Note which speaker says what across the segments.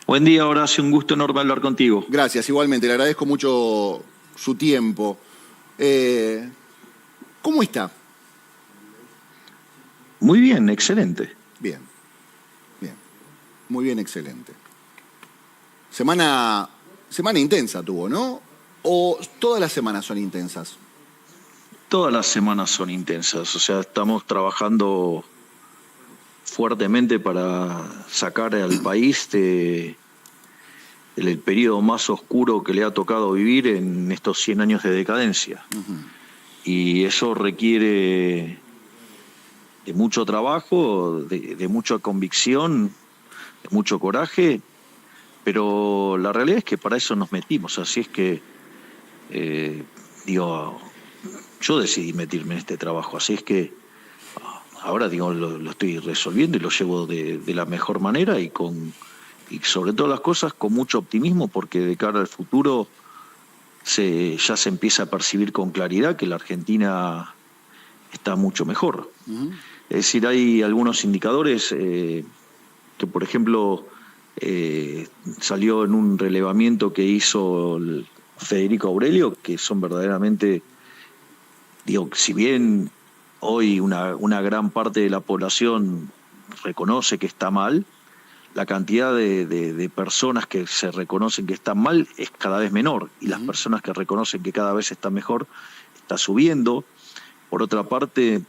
Speaker 1: Buen día, Horacio. Un gusto enorme hablar contigo.
Speaker 2: Gracias, igualmente. Le agradezco mucho su tiempo. Eh, ¿Cómo está?
Speaker 1: Muy bien, excelente.
Speaker 2: Bien, bien. Muy bien, excelente. Semana intensa tuvo, ¿no? ¿O todas las semanas son intensas?
Speaker 1: Todas las semanas son intensas. O sea, estamos trabajando fuertemente para sacar al país del periodo más oscuro que le ha tocado vivir en estos 100 años de decadencia. Y eso requiere de mucho trabajo, de mucha convicción, de mucho coraje, pero la realidad es que para eso nos metimos. Así es que, eh, digo, yo decidí meterme en este trabajo. Así es que ahora, digo, lo estoy resolviendo y lo llevo de la mejor manera y sobre todas las cosas con mucho optimismo, porque de cara al futuro ya se empieza a percibir con claridad que la Argentina está mucho mejor. Es decir, hay algunos indicadores que, por ejemplo, salió en un relevamiento que hizo Federico Aurelio, que son verdaderamente, digo, si bien hoy una gran parte de la población reconoce que está mal, la cantidad de personas que se reconocen que están mal es cada vez menor, y las personas que reconocen que cada vez está mejor está subiendo. Por otra parte,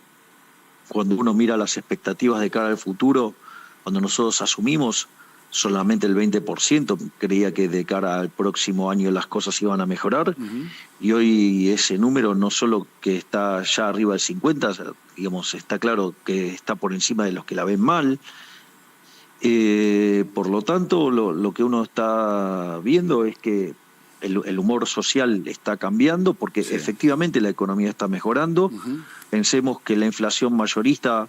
Speaker 1: cuando uno mira las expectativas de cara al futuro, cuando nosotros asumimos, solamente el 20% creía que de cara al próximo año las cosas iban a mejorar, y hoy ese número no solo que está ya arriba del 50, digamos, está claro que está por encima de los que la ven mal. Por lo tanto, lo que uno está viendo es que el humor social está cambiando, porque
Speaker 2: Sí.
Speaker 1: efectivamente la economía está mejorando. Pensemos que la inflación mayorista,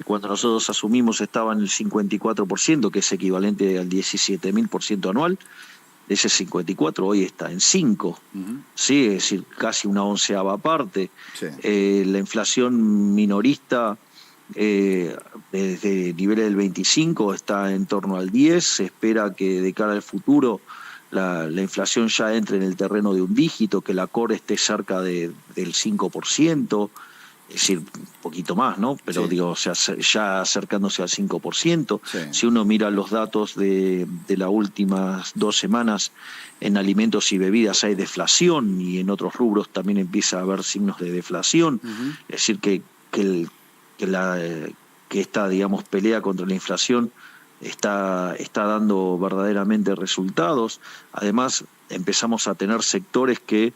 Speaker 1: cuando nosotros asumimos, estaba en el 54%, que es equivalente al 17.000% anual. Ese 54 hoy está en 5, ¿sí? Es decir, casi una onceava parte.
Speaker 2: Sí.
Speaker 1: La inflación minorista, desde niveles del 25 está en torno al 10. Se espera que de cara al futuro la inflación ya entre en el terreno de un dígito, que la core esté cerca del 5%. Es decir, un poquito más, ¿no? Pero
Speaker 2: Sí.
Speaker 1: digo, o sea, ya acercándose al 5%.
Speaker 2: Sí.
Speaker 1: Si uno mira los datos de las últimas 2 semanas, en alimentos y bebidas hay deflación, y en otros rubros también empieza a haber signos de deflación. Es decir, que esta, digamos, pelea contra la inflación está dando verdaderamente resultados. Además, empezamos a tener sectores que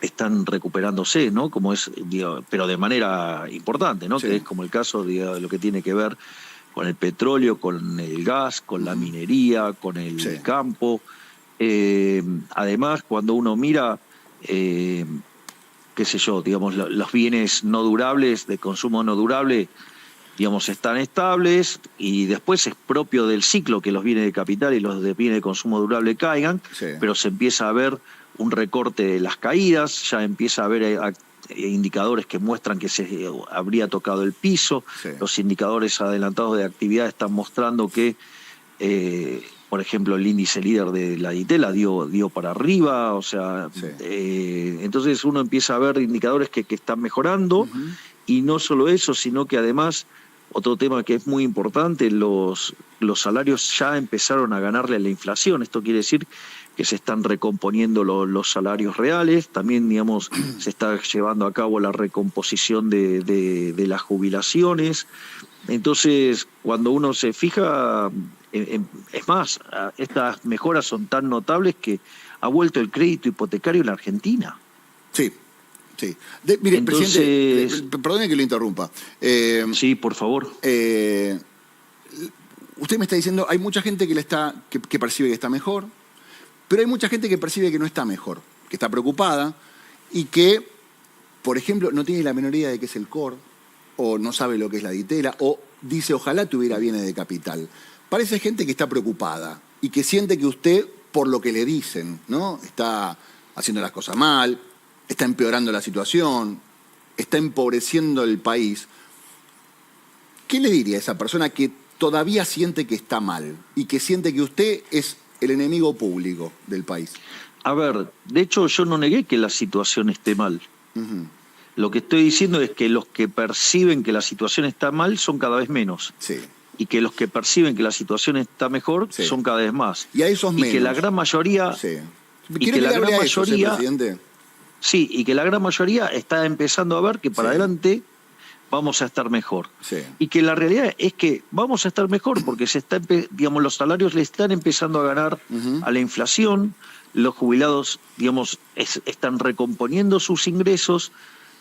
Speaker 1: están recuperándose, ¿no? Como es, digo, pero de manera importante, ¿no?
Speaker 2: Sí.
Speaker 1: Que es como el caso, digo, de lo que tiene que ver con el petróleo, con el gas, con la minería, con el
Speaker 2: Sí.
Speaker 1: campo. Además, cuando uno mira, qué sé yo, digamos, los bienes no durables, de consumo no durable, digamos, están estables, y después es propio del ciclo que los bienes de capital y los de bienes de consumo durable caigan,
Speaker 2: Sí.
Speaker 1: pero se empieza a ver un recorte de las caídas, ya empieza a haber indicadores que muestran que se habría tocado el piso.
Speaker 2: Sí.
Speaker 1: Los indicadores adelantados de actividad están mostrando que, por ejemplo, el índice líder de la Ditela dio para arriba. O sea,
Speaker 2: Sí.
Speaker 1: entonces uno empieza a ver indicadores que están mejorando. Y no solo eso, sino que además, otro tema que es muy importante, los salarios ya empezaron a ganarle a la inflación. Esto quiere decir que se están recomponiendo los salarios reales. También, digamos, se está llevando a cabo la recomposición de las jubilaciones. Entonces, cuando uno se fija, es más, estas mejoras son tan notables que ha vuelto el crédito hipotecario en la Argentina.
Speaker 2: Sí. Sí. Mire,
Speaker 1: Entonces,
Speaker 2: presidente, perdone que lo interrumpa.
Speaker 1: Sí, por favor.
Speaker 2: Usted me está diciendo, hay mucha gente que percibe que está mejor, pero hay mucha gente que percibe que no está mejor, que está preocupada y que, por ejemplo, no tiene la menor idea de qué es el core, o no sabe lo que es la Ditela, o dice, ojalá tuviera bienes de capital. Parece gente que está preocupada y que siente que usted, por lo que le dicen, ¿no?, está haciendo las cosas mal, está empeorando la situación, está empobreciendo el país. ¿Qué le diría a esa persona que todavía siente que está mal y que siente que usted es el enemigo público del país.
Speaker 1: A ver, de hecho yo no negué que la situación esté mal. Lo que estoy diciendo es que los que perciben que la situación está mal son cada vez menos.
Speaker 2: Sí.
Speaker 1: Y que los que perciben que la situación está mejor son cada vez más.
Speaker 2: Y a esos menos.
Speaker 1: Y que la gran mayoría...
Speaker 2: Sí.
Speaker 1: Y que la gran mayoría...
Speaker 2: presidente?
Speaker 1: Sí, y que la gran mayoría está empezando a ver que para adelante vamos a estar mejor.
Speaker 2: Sí.
Speaker 1: Y que la realidad es que vamos a estar mejor porque digamos, los salarios le están empezando a ganar a la inflación, los jubilados, digamos, están recomponiendo sus ingresos,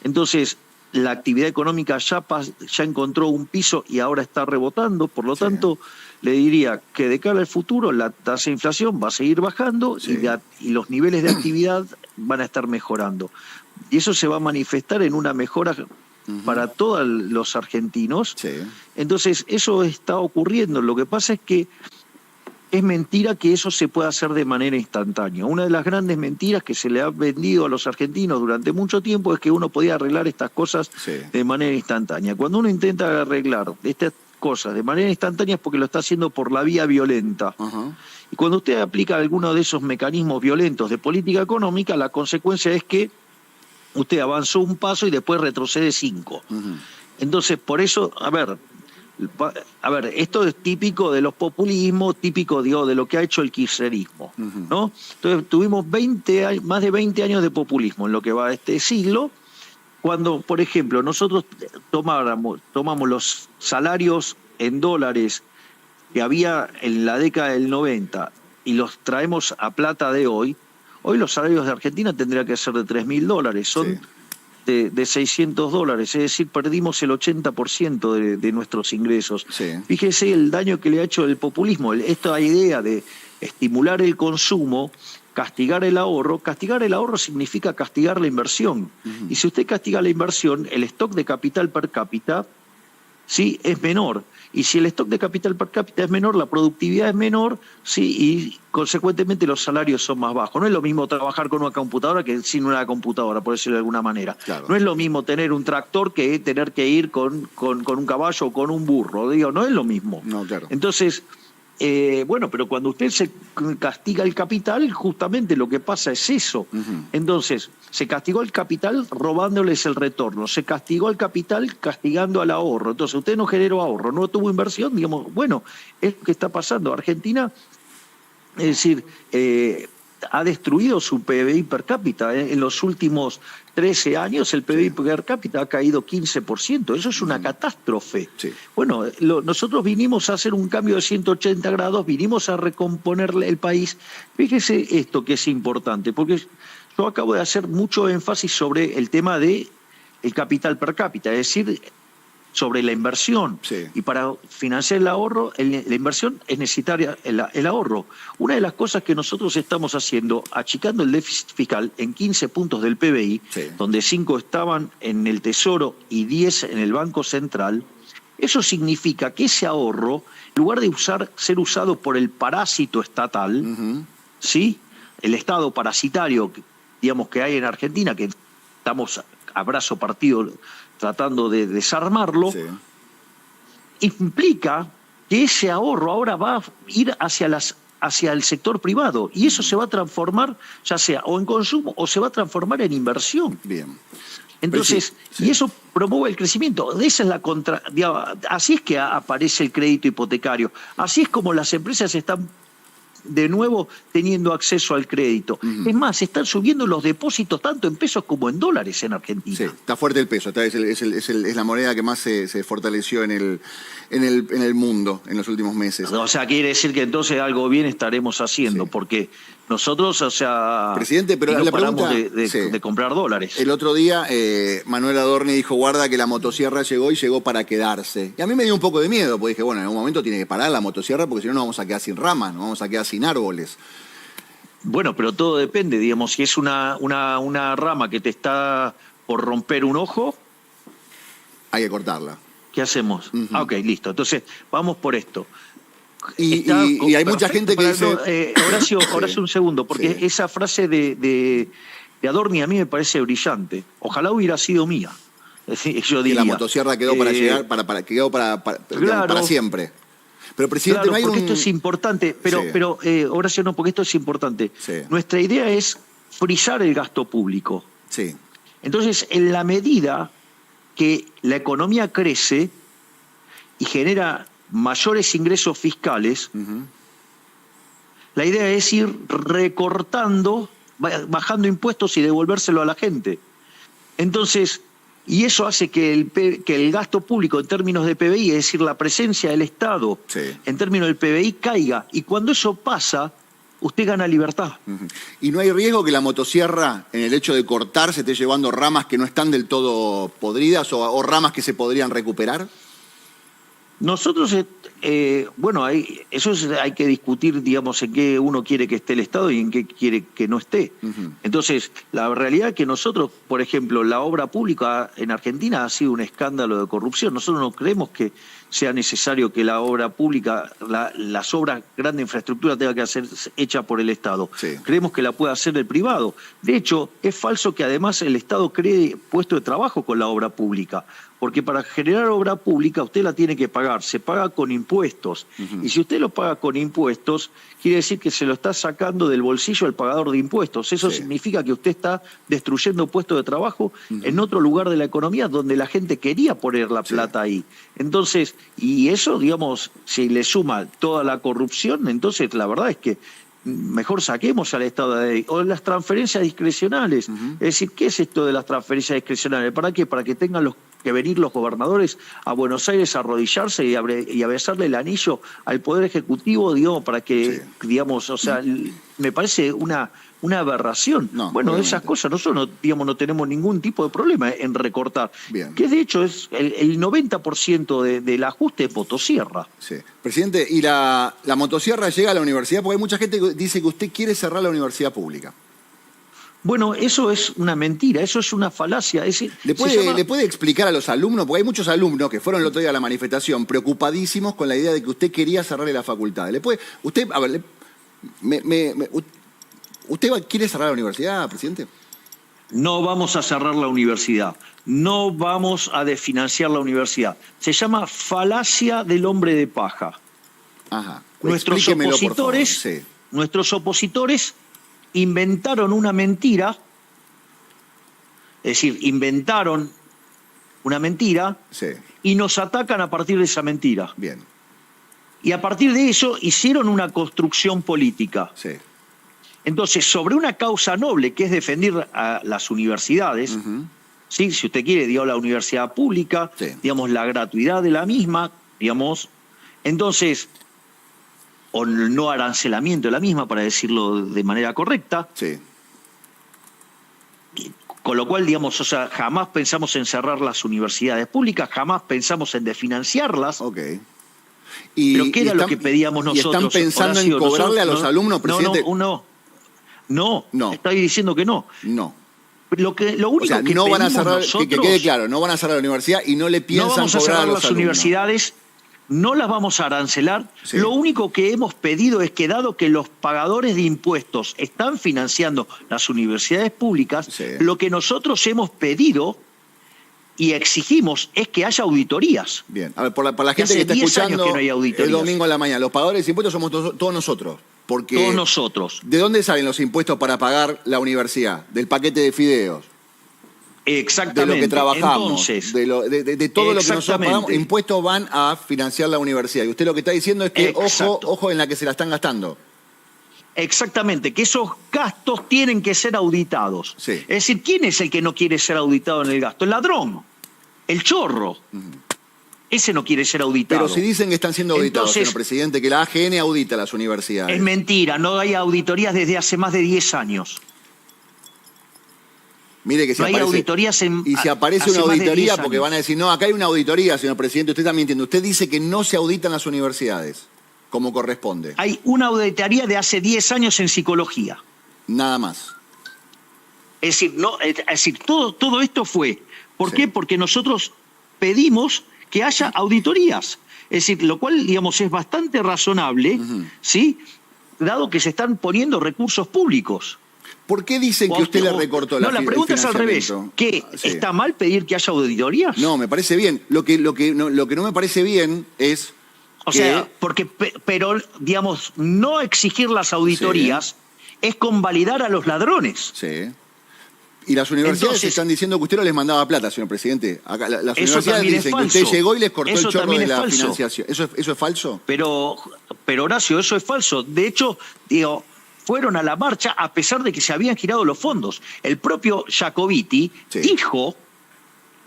Speaker 1: entonces la actividad económica ya encontró un piso y ahora está rebotando, por lo tanto, le diría que de cara al futuro la tasa de inflación va a seguir bajando y los niveles de actividad van a estar mejorando. Y eso se va a manifestar en una mejora para todos los argentinos. Sí. Entonces, eso está ocurriendo. Lo que pasa es que es mentira que eso se pueda hacer de manera instantánea. Una de las grandes mentiras que se le ha vendido a los argentinos durante mucho tiempo es que uno podía arreglar estas cosas de manera instantánea. Cuando uno intenta arreglar estas cosas de manera instantánea es porque lo está haciendo por la vía violenta. Y cuando usted aplica alguno de esos mecanismos violentos de política económica, la consecuencia es que usted avanzó un paso y después retrocede 5. Entonces, por eso, a ver, esto es típico de los populismos, típico, digo, de lo que ha hecho el kirchnerismo, ¿no? Entonces, tuvimos más de 20 años de populismo en lo que va de este siglo, cuando, por ejemplo, nosotros tomamos los salarios en dólares que había en la década del 90 y los traemos a plata de hoy los salarios de Argentina tendrían que ser de $3.000, son de $600, es decir, perdimos el 80% de nuestros ingresos. Fíjese el daño que le ha hecho el populismo, esta idea de estimular el consumo, castigar el ahorro significa castigar la inversión. Y si usted castiga la inversión, el stock de capital per cápita es menor. Y si el stock de capital per cápita es menor, la productividad es menor, y consecuentemente los salarios son más bajos. No es lo mismo trabajar con una computadora que sin una computadora, por decirlo de alguna manera. Claro. No es lo mismo tener un tractor que tener que ir con un caballo o con un burro. No es lo mismo.
Speaker 2: No, claro.
Speaker 1: Entonces, pero cuando usted se castiga el capital, justamente lo que pasa es eso. Entonces, se castigó el capital robándoles el retorno, se castigó al capital castigando al ahorro. Entonces, usted no generó ahorro, no tuvo inversión, es lo que está pasando. Argentina, es decir, ha destruido su PBI per cápita. En los últimos 13 años el PBI per cápita ha caído 15%. Eso es una catástrofe. Bueno, nosotros vinimos a hacer un cambio de 180 grados, vinimos a recomponer el país. Fíjese esto que es importante, porque yo acabo de hacer mucho énfasis sobre el tema de el capital per cápita, es decir, sobre la inversión. Y para financiar el ahorro, la inversión es necesaria el ahorro. Una de las cosas que nosotros estamos haciendo, achicando el déficit fiscal en 15 puntos del PBI, donde 5 estaban en el Tesoro y 10 en el Banco Central, eso significa que ese ahorro, en lugar de ser usado por el parásito estatal, el Estado parasitario, que hay en Argentina, que estamos a brazo partido tratando de desarmarlo, implica que ese ahorro ahora va a ir hacia el sector privado y eso se va a transformar ya sea o en consumo o se va a transformar en inversión.
Speaker 2: Bien.
Speaker 1: Entonces, y eso promueve el crecimiento. Esa es así es que aparece el crédito hipotecario. Así es como las empresas están de nuevo teniendo acceso al crédito. Es más, están subiendo los depósitos tanto en pesos como en dólares en Argentina.
Speaker 2: Está fuerte el peso, es la moneda que más se fortaleció en el mundo en los últimos meses.
Speaker 1: O sea, quiere decir que entonces algo bien estaremos haciendo, porque nosotros,
Speaker 2: Presidente, pero
Speaker 1: no paramos de comprar dólares.
Speaker 2: El otro día Manuel Adorni dijo, guarda que la motosierra llegó y llegó para quedarse. Y a mí me dio un poco de miedo, porque dije, bueno, en algún momento tiene que parar la motosierra porque si no nos vamos a quedar sin ramas, nos vamos a quedar sin árboles.
Speaker 1: Bueno, pero todo depende, si es una rama que te está por romper un ojo,
Speaker 2: hay que cortarla.
Speaker 1: ¿Qué hacemos? Ok, listo. Entonces, vamos por esto.
Speaker 2: Y hay mucha gente que dice...
Speaker 1: Horacio, un segundo, porque esa frase de Adorni a mí me parece brillante. Ojalá hubiera sido mía. Yo diría,
Speaker 2: que la motosierra quedó para llegar, quedó para siempre. Pero, presidente,
Speaker 1: Claro,
Speaker 2: no hay
Speaker 1: porque
Speaker 2: un...
Speaker 1: esto es importante, pero Horacio, no, porque esto es importante.
Speaker 2: Sí.
Speaker 1: Nuestra idea es frizar el gasto público.
Speaker 2: Sí.
Speaker 1: Entonces, en la medida que la economía crece y genera mayores ingresos fiscales, la idea es ir recortando, bajando impuestos y devolvérselo a la gente. Entonces, y eso hace que el gasto público en términos de PBI, es decir, la presencia del Estado en términos del PBI, caiga. Y cuando eso pasa, usted gana libertad.
Speaker 2: ¿Y no hay riesgo que la motosierra, en el hecho de cortar, se esté llevando ramas que no están del todo podridas o ramas que se podrían recuperar?
Speaker 1: Nosotros, bueno, hay que discutir, digamos, en qué uno quiere que esté el Estado y en qué quiere que no esté. Entonces, la realidad es que nosotros, por ejemplo, la obra pública en Argentina ha sido un escándalo de corrupción. Nosotros no creemos que sea necesario que la obra pública, las obras grandes de infraestructura tenga que ser hecha por el Estado.
Speaker 2: Sí.
Speaker 1: Creemos que la puede hacer el privado. De hecho, es falso que además el Estado cree puestos de trabajo con la obra pública. Porque para generar obra pública usted la tiene que pagar, se paga con impuestos. Y si usted lo paga con impuestos, quiere decir que se lo está sacando del bolsillo al pagador de impuestos. Eso significa que usted está destruyendo puestos de trabajo en otro lugar de la economía donde la gente quería poner la plata ahí. Entonces, y eso, digamos, si le suma toda la corrupción, entonces la verdad es que mejor saquemos al Estado de ahí. O las transferencias discrecionales. Es decir, ¿qué es esto de las transferencias discrecionales? ¿Para qué? Para que tengan que venir los gobernadores a Buenos Aires a arrodillarse y a besarle el anillo al Poder Ejecutivo, digamos, para que, digamos, o sea, me parece una aberración.
Speaker 2: No,
Speaker 1: bueno,
Speaker 2: obviamente.
Speaker 1: esas cosas nosotros no tenemos ningún tipo de problema en recortar.
Speaker 2: Bien.
Speaker 1: Que de hecho es el 90% del ajuste de motosierra.
Speaker 2: Sí. Presidente, ¿y la motosierra llega a la universidad? Porque hay mucha gente que dice que usted quiere cerrar la universidad pública.
Speaker 1: Bueno, eso es una mentira, eso es una falacia.
Speaker 2: ¿Le puede explicar a los alumnos? Porque hay muchos alumnos que fueron el otro día a la manifestación preocupadísimos con la idea de que usted quería cerrarle la facultad. ¿Usted quiere cerrar la universidad, presidente?
Speaker 1: No vamos a cerrar la universidad, no vamos a desfinanciar la universidad. Se llama falacia del hombre de paja.
Speaker 2: Ajá.
Speaker 1: Nuestros opositores inventaron una mentira, es decir, inventaron una mentira y nos atacan a partir de esa mentira.
Speaker 2: Bien.
Speaker 1: Y a partir de eso hicieron una construcción política.
Speaker 2: Sí.
Speaker 1: Entonces, sobre una causa noble que es defender a las universidades, ¿sí? Si usted quiere, digamos, la universidad pública, digamos, la gratuidad de la misma, digamos, entonces, o el no arancelamiento de la misma, para decirlo de manera correcta.
Speaker 2: Sí.
Speaker 1: Con lo cual, digamos, o sea, jamás pensamos en cerrar las universidades públicas, jamás pensamos en desfinanciarlas.
Speaker 2: Ok.
Speaker 1: ¿Pero qué era lo que pedíamos nosotros?
Speaker 2: ¿Y están pensando en cobrarle a los alumnos, presidente?
Speaker 1: No, estoy diciendo que no.
Speaker 2: No.
Speaker 1: Lo único que
Speaker 2: no van a cerrar,
Speaker 1: nosotros,
Speaker 2: que quede claro, no van a cerrar la universidad y no le piensan cobrar a los alumnos.
Speaker 1: No vamos a cerrar las universidades, no las vamos a arancelar.
Speaker 2: Sí.
Speaker 1: Lo único que hemos pedido es que, dado que los pagadores de impuestos están financiando las universidades públicas, lo que nosotros hemos pedido y exigimos es que haya auditorías.
Speaker 2: Bien, a ver, por la gente que está escuchando
Speaker 1: que no hay auditorías.
Speaker 2: El domingo a la mañana, los pagadores de impuestos somos todos nosotros. Porque
Speaker 1: todos nosotros.
Speaker 2: ¿De dónde salen los impuestos para pagar la universidad? Del paquete de fideos.
Speaker 1: Exactamente.
Speaker 2: De lo que trabajamos.
Speaker 1: Entonces,
Speaker 2: de todo lo que nosotros pagamos, impuestos van a financiar la universidad. Y usted lo que está diciendo es que ojo en la que se la están gastando.
Speaker 1: Exactamente, que esos gastos tienen que ser auditados.
Speaker 2: Sí.
Speaker 1: Es decir, ¿quién es el que no quiere ser auditado en el gasto? El ladrón, el chorro. Ese no quiere ser auditado.
Speaker 2: Pero si dicen que están siendo auditados,
Speaker 1: entonces,
Speaker 2: señor presidente, que la AGN audita las universidades.
Speaker 1: Es mentira, no hay auditorías desde hace más de 10 años.
Speaker 2: Mire que si aparece,
Speaker 1: auditorías
Speaker 2: y si aparece una auditoría, porque van a decir, no, acá hay una auditoría, señor presidente, usted está mintiendo. Usted dice que no se auditan las universidades, como corresponde.
Speaker 1: Hay una auditoría de hace 10 años en psicología.
Speaker 2: Nada más.
Speaker 1: Es decir, todo esto fue. ¿Por qué? Porque nosotros pedimos que haya auditorías. Es decir, lo cual, digamos, es bastante razonable, ¿sí? Dado que se están poniendo recursos públicos.
Speaker 2: ¿Por qué dicen que usted le recortó la
Speaker 1: la pregunta es al revés. ¿Qué? ¿Está mal pedir que haya auditorías?
Speaker 2: No, me parece bien. Lo que no me parece bien es
Speaker 1: O sea, pero, digamos, no exigir las auditorías es convalidar a los ladrones.
Speaker 2: Sí. Y las universidades están diciendo que usted no les mandaba plata, señor presidente. Acá, las universidades dicen que usted llegó y les cortó el chorro de la financiación. ¿Eso es falso?
Speaker 1: Pero Horacio, eso es falso. De hecho, digo, fueron a la marcha a pesar de que se habían girado los fondos. El propio Jacobiti dijo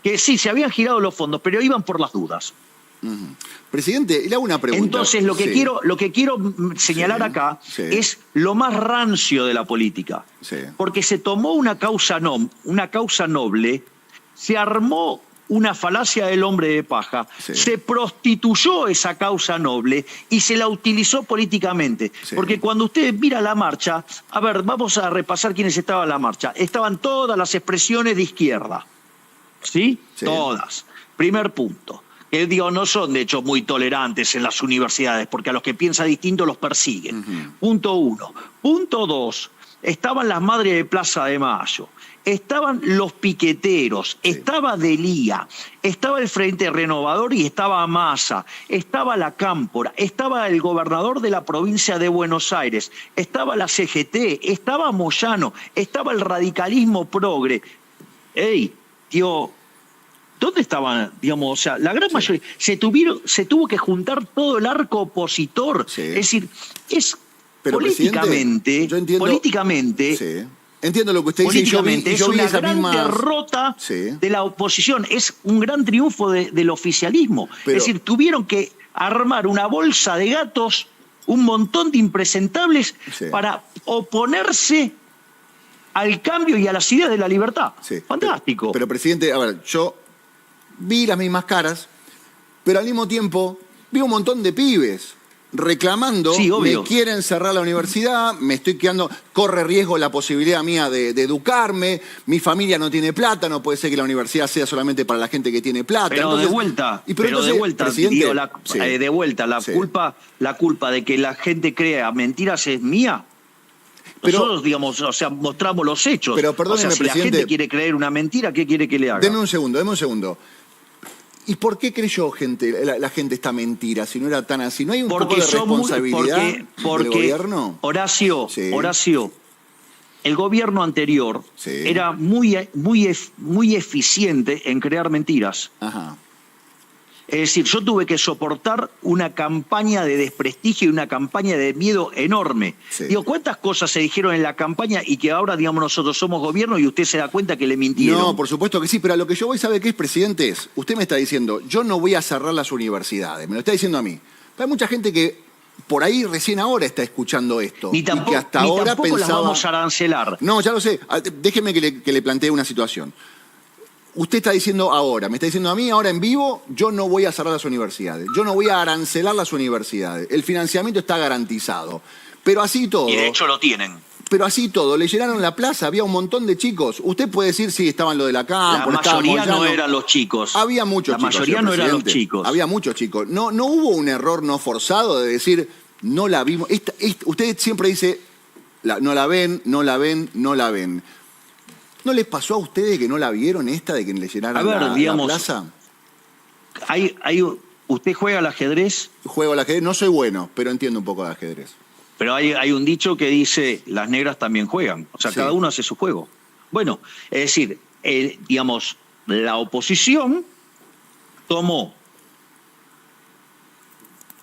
Speaker 1: que sí, se habían girado los fondos, pero iban por las dudas.
Speaker 2: Presidente, le hago una pregunta.
Speaker 1: Entonces, lo que quiero señalar acá es lo más rancio de la política. Porque se tomó una causa noble, se armó una falacia del hombre de paja, se prostituyó esa causa noble y se la utilizó políticamente. Porque cuando usted mira la marcha, a ver, vamos a repasar quiénes estaban en la marcha. Estaban todas las expresiones de izquierda. ¿Sí? Todas. Primer punto. Que digo, no son de hecho muy tolerantes en las universidades, porque a los que piensan distinto los persiguen. Punto 1. Punto 2. Estaban las madres de Plaza de Mayo, estaban los piqueteros, estaba Delía, estaba el Frente Renovador y estaba Massa, estaba la Cámpora, estaba el gobernador de la provincia de Buenos Aires, estaba la CGT, estaba Moyano, estaba el radicalismo progre. ¡Ey, tío! ¿Dónde estaban? Digamos, o sea, la gran mayoría. Se tuvo que juntar todo el arco opositor. Es decir, pero políticamente. Yo entiendo, políticamente.
Speaker 2: Entiendo lo que usted dice.
Speaker 1: Políticamente es una gran derrota de la oposición. Es un gran triunfo del oficialismo. Pero, es decir, tuvieron que armar una bolsa de gatos, un montón de impresentables para oponerse al cambio y a las ideas de la libertad. Fantástico.
Speaker 2: Pero, presidente, a ver, yo vi las mismas caras, pero al mismo tiempo vi un montón de pibes reclamando, me quieren cerrar la universidad, me estoy quedando, corre riesgo la posibilidad mía de educarme, mi familia no tiene plata, no puede ser que la universidad sea solamente para la gente que tiene plata.
Speaker 1: Pero entonces, la culpa de que la gente crea mentiras es mía. Nosotros, digamos, o sea, mostramos los hechos.
Speaker 2: Pero perdóneme,
Speaker 1: si
Speaker 2: presidente,
Speaker 1: la gente quiere creer una mentira, ¿qué quiere que le haga?
Speaker 2: Deme un segundo. ¿Y por qué creyó la gente esta mentira si no era tan así? ¿No hay un poco de responsabilidad del gobierno?
Speaker 1: Horacio, el gobierno anterior era muy eficiente en crear mentiras.
Speaker 2: Ajá.
Speaker 1: Es decir, yo tuve que soportar una campaña de desprestigio y una campaña de miedo enorme. Digo, ¿cuántas cosas se dijeron en la campaña y que ahora, digamos, nosotros somos gobierno y usted se da cuenta que le mintieron?
Speaker 2: No, por supuesto que sí, pero a lo que yo voy, ¿sabe qué es, presidente? Usted me está diciendo, yo no voy a cerrar las universidades, me lo está diciendo a mí. Pero hay mucha gente que por ahí recién ahora está escuchando esto.
Speaker 1: Y que hasta ahora pensaba, las vamos a arancelar.
Speaker 2: No, ya lo sé. Déjeme que le plantee una situación. Usted está diciendo ahora, me está diciendo a mí ahora en vivo, yo no voy a cerrar las universidades, yo no voy a arancelar las universidades, el financiamiento está garantizado. Pero así todo...
Speaker 1: Y de hecho lo tienen.
Speaker 2: Pero así todo, le llenaron la plaza, había un montón de chicos. Usted puede decir, sí, estaban lo de la Cámpora.
Speaker 1: La mayoría no eran los chicos.
Speaker 2: Había muchos chicos.
Speaker 1: La mayoría no eran los chicos.
Speaker 2: Había muchos chicos. No hubo un error no forzado de decir, no la vimos. Usted siempre dice, no la ven. ¿No les pasó a ustedes que no la vieron esta de que le llenaran la plaza?
Speaker 1: ¿Usted juega al ajedrez?
Speaker 2: Juego al ajedrez, no soy bueno, pero entiendo un poco de ajedrez.
Speaker 1: Pero hay un dicho que dice, las negras también juegan. O sea, cada uno hace su juego. Bueno, es decir, digamos, la oposición tomó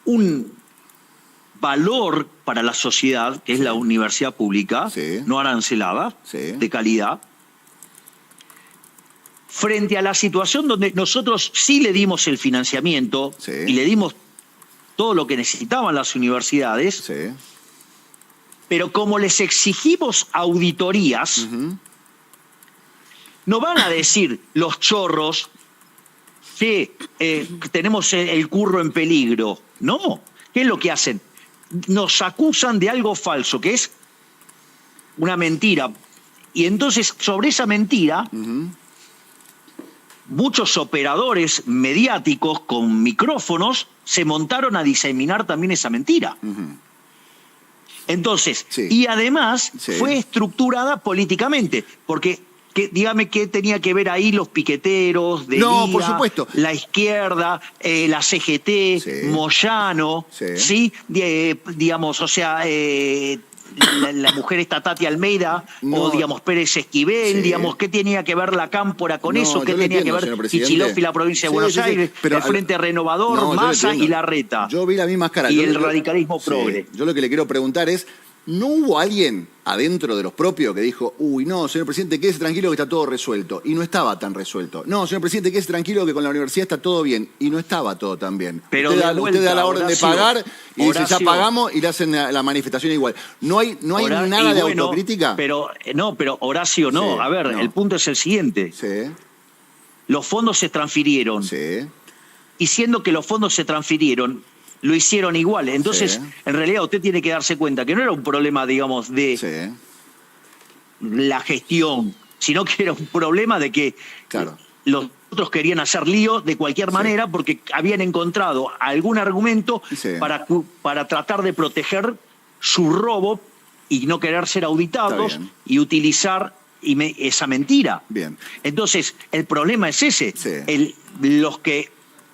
Speaker 1: un valor para la sociedad, que es la universidad pública, no arancelada, de calidad, frente a la situación donde nosotros sí le dimos el financiamiento y le dimos todo lo que necesitaban las universidades, pero como les exigimos auditorías, no van a decir los chorros que tenemos el curro en peligro. No. ¿Qué es lo que hacen? Nos acusan de algo falso, que es una mentira. Y entonces, sobre esa mentira, muchos operadores mediáticos con micrófonos se montaron a diseminar también esa mentira. Entonces, y además fue estructurada políticamente, porque dígame qué tenía que ver ahí los piqueteros de
Speaker 2: No, por supuesto.
Speaker 1: la izquierda, la CGT,
Speaker 2: Sí.
Speaker 1: Moyano,
Speaker 2: Sí.
Speaker 1: ¿sí? Digamos, o sea, la mujer esta Tati Almeida,
Speaker 2: No.
Speaker 1: o digamos Pérez Esquivel,
Speaker 2: Sí.
Speaker 1: digamos, ¿qué tenía que ver la Cámpora con
Speaker 2: No,
Speaker 1: eso? ¿Qué
Speaker 2: yo lo
Speaker 1: tenía
Speaker 2: entiendo,
Speaker 1: que
Speaker 2: señor
Speaker 1: ver
Speaker 2: presidente.
Speaker 1: Kicillof y la provincia de
Speaker 2: Sí,
Speaker 1: Buenos
Speaker 2: sí, sí.
Speaker 1: Aires,
Speaker 2: Pero
Speaker 1: el Frente Renovador,
Speaker 2: No, yo lo
Speaker 1: Massa
Speaker 2: entiendo.
Speaker 1: y Larreta?
Speaker 2: Yo vi la misma cara.
Speaker 1: Y
Speaker 2: Yo
Speaker 1: el
Speaker 2: lo-
Speaker 1: radicalismo
Speaker 2: Sí.
Speaker 1: progre.
Speaker 2: Yo lo que le quiero preguntar es, ¿no hubo alguien adentro de los propios que dijo, uy, no, señor presidente, quédese tranquilo que está todo resuelto? Y no estaba tan resuelto. No, señor presidente, quédese tranquilo que con la universidad está todo bien. Y no estaba todo tan bien.
Speaker 1: Pero
Speaker 2: usted,
Speaker 1: de
Speaker 2: da,
Speaker 1: vuelta,
Speaker 2: usted da la orden
Speaker 1: Horacio,
Speaker 2: de pagar y dice, ya
Speaker 1: Horacio.
Speaker 2: pagamos y le hacen la manifestación igual. No hay nada
Speaker 1: Y
Speaker 2: de
Speaker 1: bueno,
Speaker 2: autocrítica.
Speaker 1: pero Horacio, no.
Speaker 2: Sí,
Speaker 1: A ver,
Speaker 2: no.
Speaker 1: el punto es el siguiente.
Speaker 2: Sí,
Speaker 1: Los fondos se transfirieron.
Speaker 2: sí.
Speaker 1: Y siendo que los fondos se transfirieron, lo hicieron igual. Entonces,
Speaker 2: Sí.
Speaker 1: en realidad usted tiene que darse cuenta que no era un problema, digamos, de
Speaker 2: Sí,
Speaker 1: la gestión, sino que era un problema de que
Speaker 2: claro.
Speaker 1: los otros querían hacer lío de cualquier manera porque habían encontrado algún argumento
Speaker 2: Sí.
Speaker 1: para tratar de proteger su robo y no querer ser auditados
Speaker 2: Está bien.
Speaker 1: y utilizar esa mentira.
Speaker 2: Bien.
Speaker 1: Entonces, el problema es ese.
Speaker 2: Sí.
Speaker 1: Los que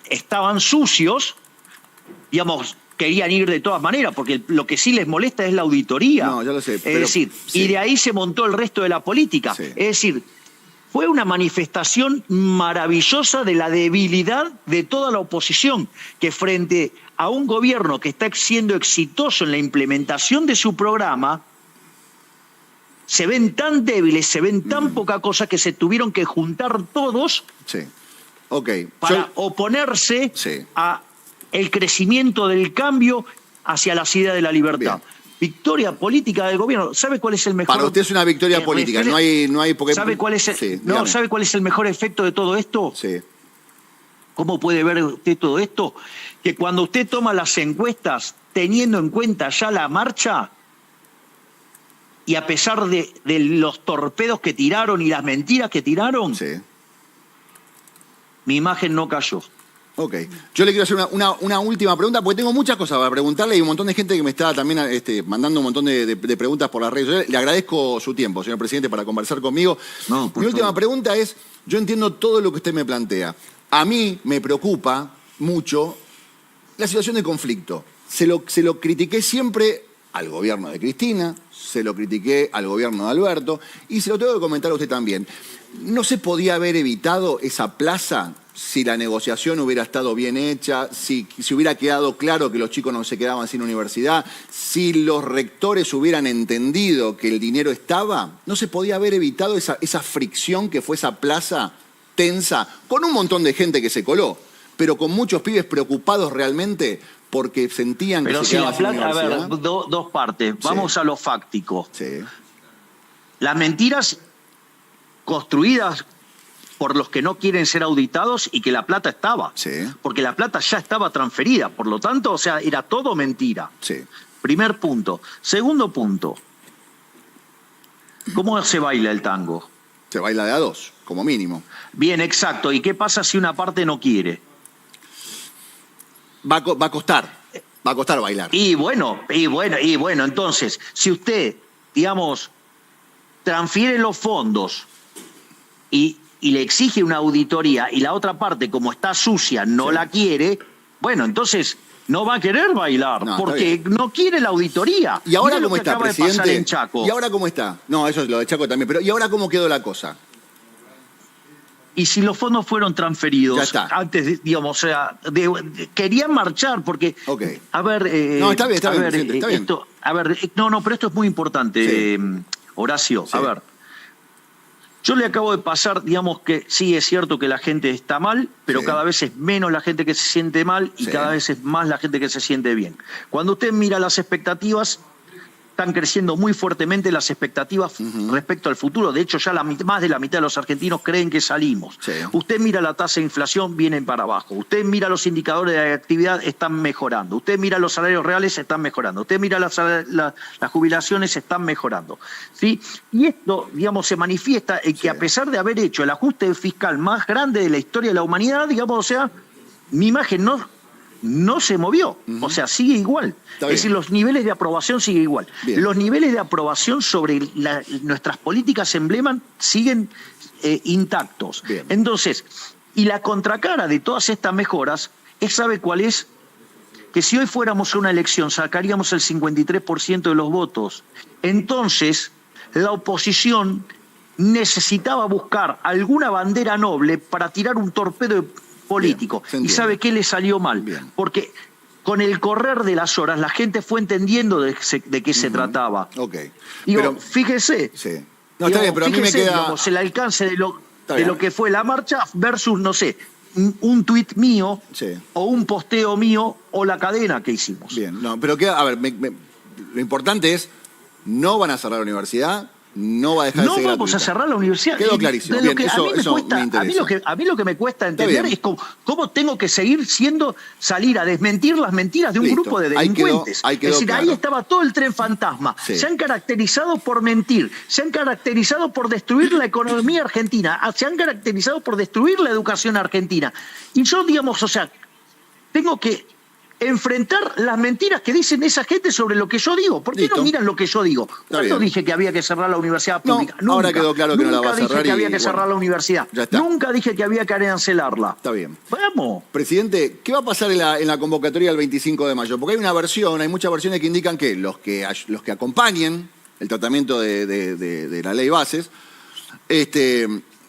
Speaker 1: estaban sucios, digamos, querían ir de todas maneras, porque lo que sí les molesta es la auditoría.
Speaker 2: No, ya lo sé,
Speaker 1: Es
Speaker 2: pero-
Speaker 1: decir,
Speaker 2: sí.
Speaker 1: y de ahí se montó el resto de la política.
Speaker 2: Sí.
Speaker 1: Es decir, fue una manifestación maravillosa de la debilidad de toda la oposición, que frente a un gobierno que está siendo exitoso en la implementación de su programa, se ven tan débiles, se ven tan poca cosa que se tuvieron que juntar todos
Speaker 2: Sí. Ok.
Speaker 1: para oponerse
Speaker 2: Sí.
Speaker 1: a el crecimiento del cambio hacia la ciudad de la libertad.
Speaker 2: Bien.
Speaker 1: Victoria política del gobierno. ¿Sabe cuál es el mejor?
Speaker 2: Para usted es una victoria política, no hay porque...
Speaker 1: ¿Sabe cuál es el,
Speaker 2: Sí,
Speaker 1: no,
Speaker 2: dígame.
Speaker 1: ¿sabe cuál es el mejor efecto de todo esto?
Speaker 2: Sí,
Speaker 1: ¿Cómo puede ver usted todo esto? Que cuando usted toma las encuestas, teniendo en cuenta ya la marcha, y a pesar de los torpedos que tiraron y las mentiras que tiraron,
Speaker 2: sí.
Speaker 1: mi imagen no cayó.
Speaker 2: Ok. Yo le quiero hacer una última pregunta, porque tengo muchas cosas para preguntarle y un montón de gente que me está también mandando un montón de preguntas por las redes sociales. Le agradezco su tiempo, señor presidente, para conversar conmigo.
Speaker 1: No, por
Speaker 2: Mi última
Speaker 1: favor.
Speaker 2: pregunta es, yo entiendo todo lo que usted me plantea. A mí me preocupa mucho la situación de conflicto. Se lo critiqué siempre al gobierno de Cristina, se lo critiqué al gobierno de Alberto y se lo tengo que comentar a usted también. ¿No se podía haber evitado esa plaza si la negociación hubiera estado bien hecha, si hubiera quedado claro que los chicos no se quedaban sin universidad, si los rectores hubieran entendido que el dinero estaba? ¿No se podía haber evitado esa fricción que fue esa plaza tensa, con un montón de gente que se coló, pero con muchos pibes preocupados realmente porque sentían que
Speaker 1: Pero
Speaker 2: se
Speaker 1: si la
Speaker 2: quedaban sin
Speaker 1: plata, a ver,
Speaker 2: universidad?
Speaker 1: dos partes. Vamos a lo fáctico.
Speaker 2: Sí,
Speaker 1: Las mentiras construidas por los que no quieren ser auditados y que la plata estaba.
Speaker 2: sí,
Speaker 1: Porque la plata ya estaba transferida. Por lo tanto, o sea, era todo mentira.
Speaker 2: sí.
Speaker 1: Primer punto. Segundo punto. ¿Cómo se baila el tango?
Speaker 2: Se baila de a dos, como mínimo.
Speaker 1: Bien, exacto. ¿Y qué pasa si una parte no quiere?
Speaker 2: Va a costar bailar.
Speaker 1: Y bueno, entonces, si usted, digamos, transfiere los fondos y le exige una auditoría y la otra parte, como está sucia, no
Speaker 2: Sí.
Speaker 1: la quiere, bueno, entonces no va a querer bailar,
Speaker 2: No, está
Speaker 1: porque
Speaker 2: bien.
Speaker 1: no quiere la auditoría.
Speaker 2: ¿Y ahora
Speaker 1: Mire lo
Speaker 2: cómo
Speaker 1: que
Speaker 2: está,
Speaker 1: acaba de pasar
Speaker 2: presidente?
Speaker 1: en Chaco.
Speaker 2: ¿Y ahora cómo está? No, eso es lo de Chaco también. Pero ¿y ahora cómo quedó la cosa?
Speaker 1: Y si los fondos fueron transferidos
Speaker 2: Ya está.
Speaker 1: antes, digamos, o sea, querían marchar porque,
Speaker 2: Ok.
Speaker 1: a ver,
Speaker 2: No, está bien, está
Speaker 1: a
Speaker 2: bien,
Speaker 1: ver,
Speaker 2: presidente, está bien.
Speaker 1: esto, a ver, no, pero esto es muy importante,
Speaker 2: Sí.
Speaker 1: Horacio.
Speaker 2: Sí.
Speaker 1: A ver, yo le acabo de pasar, digamos que sí es cierto que la gente está mal, pero
Speaker 2: Sí.
Speaker 1: cada vez es menos la gente que se siente mal y
Speaker 2: Sí.
Speaker 1: cada vez es más la gente que se siente bien. Cuando usted mira las expectativas, están creciendo muy fuertemente las expectativas respecto al futuro. De hecho, ya más de la mitad de los argentinos creen que salimos.
Speaker 2: Sí.
Speaker 1: Usted mira la tasa de inflación, vienen para abajo. Usted mira los indicadores de actividad, están mejorando. Usted mira los salarios reales, están mejorando. Usted mira las jubilaciones, están mejorando. ¿Sí? Y esto, digamos, se manifiesta en que
Speaker 2: Sí.
Speaker 1: a pesar de haber hecho el ajuste fiscal más grande de la historia de la humanidad, digamos, o sea, mi imagen no se movió. O sea, sigue igual. Es decir, los niveles de aprobación siguen igual.
Speaker 2: Bien.
Speaker 1: Los niveles de aprobación sobre nuestras políticas emblema siguen intactos.
Speaker 2: Bien.
Speaker 1: Entonces, y la contracara de todas estas mejoras, ¿sabe cuál es? Que si hoy fuéramos a una elección sacaríamos el 53% de los votos. Entonces, la oposición necesitaba buscar alguna bandera noble para tirar un torpedo político.
Speaker 2: Bien,
Speaker 1: ¿Y sabe qué le salió mal?
Speaker 2: Bien.
Speaker 1: Porque con el correr de las horas la gente fue entendiendo de qué se trataba.
Speaker 2: Ok.
Speaker 1: Digo,
Speaker 2: Pero,
Speaker 1: fíjese.
Speaker 2: sí. No, está bien, pero a mí me
Speaker 1: fíjese,
Speaker 2: queda...
Speaker 1: digamos, el alcance de lo que fue la marcha versus, no sé, un tuit mío o un posteo mío o la cadena que hicimos.
Speaker 2: Bien, no, pero queda, a ver, lo importante es, no van a cerrar la universidad, no va a dejar de ser
Speaker 1: No vamos a cerrar la universidad.
Speaker 2: Quedó clarísimo. Bien, eso me interesa.
Speaker 1: A mí lo que me cuesta entender es cómo tengo que seguir salir a desmentir las mentiras de un grupo de delincuentes.
Speaker 2: Ahí quedó
Speaker 1: es decir,
Speaker 2: claro.
Speaker 1: ahí estaba todo el tren fantasma.
Speaker 2: Sí.
Speaker 1: Se han caracterizado por mentir, se han caracterizado por destruir la economía argentina, se han caracterizado por destruir la educación argentina. Y yo, digamos, o sea, tengo que enfrentar las mentiras que dicen esa gente sobre lo que yo digo. ¿Por qué no miran lo que yo digo? ¿Cuándo dije que había que cerrar la universidad pública?
Speaker 2: No, ahora quedó claro que no la va a cerrar.
Speaker 1: Nunca dije que había que cerrar la universidad. Nunca dije que había que arancelarla.
Speaker 2: Está bien.
Speaker 1: Vamos.
Speaker 2: Presidente, ¿qué va a pasar en la convocatoria del 25 de mayo? Porque hay muchas versiones que indican que los que acompañen el tratamiento de la ley bases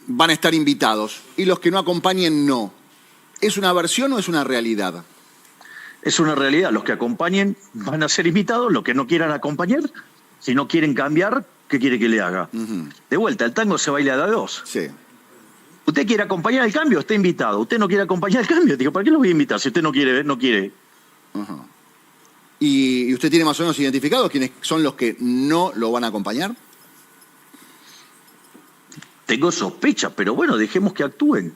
Speaker 2: van a estar invitados y los que no acompañen no. ¿Es una versión o es una realidad?
Speaker 1: Es una realidad. Los que acompañen van a ser invitados, los que no quieran acompañar, si no quieren cambiar, ¿qué quiere que le haga? De vuelta, el tango se baila de a dos.
Speaker 2: Sí.
Speaker 1: Usted quiere acompañar el cambio, está invitado. Usted no quiere acompañar el cambio, digo, ¿para qué lo voy a invitar? Si usted no quiere, no quiere.
Speaker 2: ¿Y usted tiene más o menos identificados quiénes son los que no lo van a acompañar?
Speaker 1: Tengo sospechas, pero bueno, dejemos que actúen.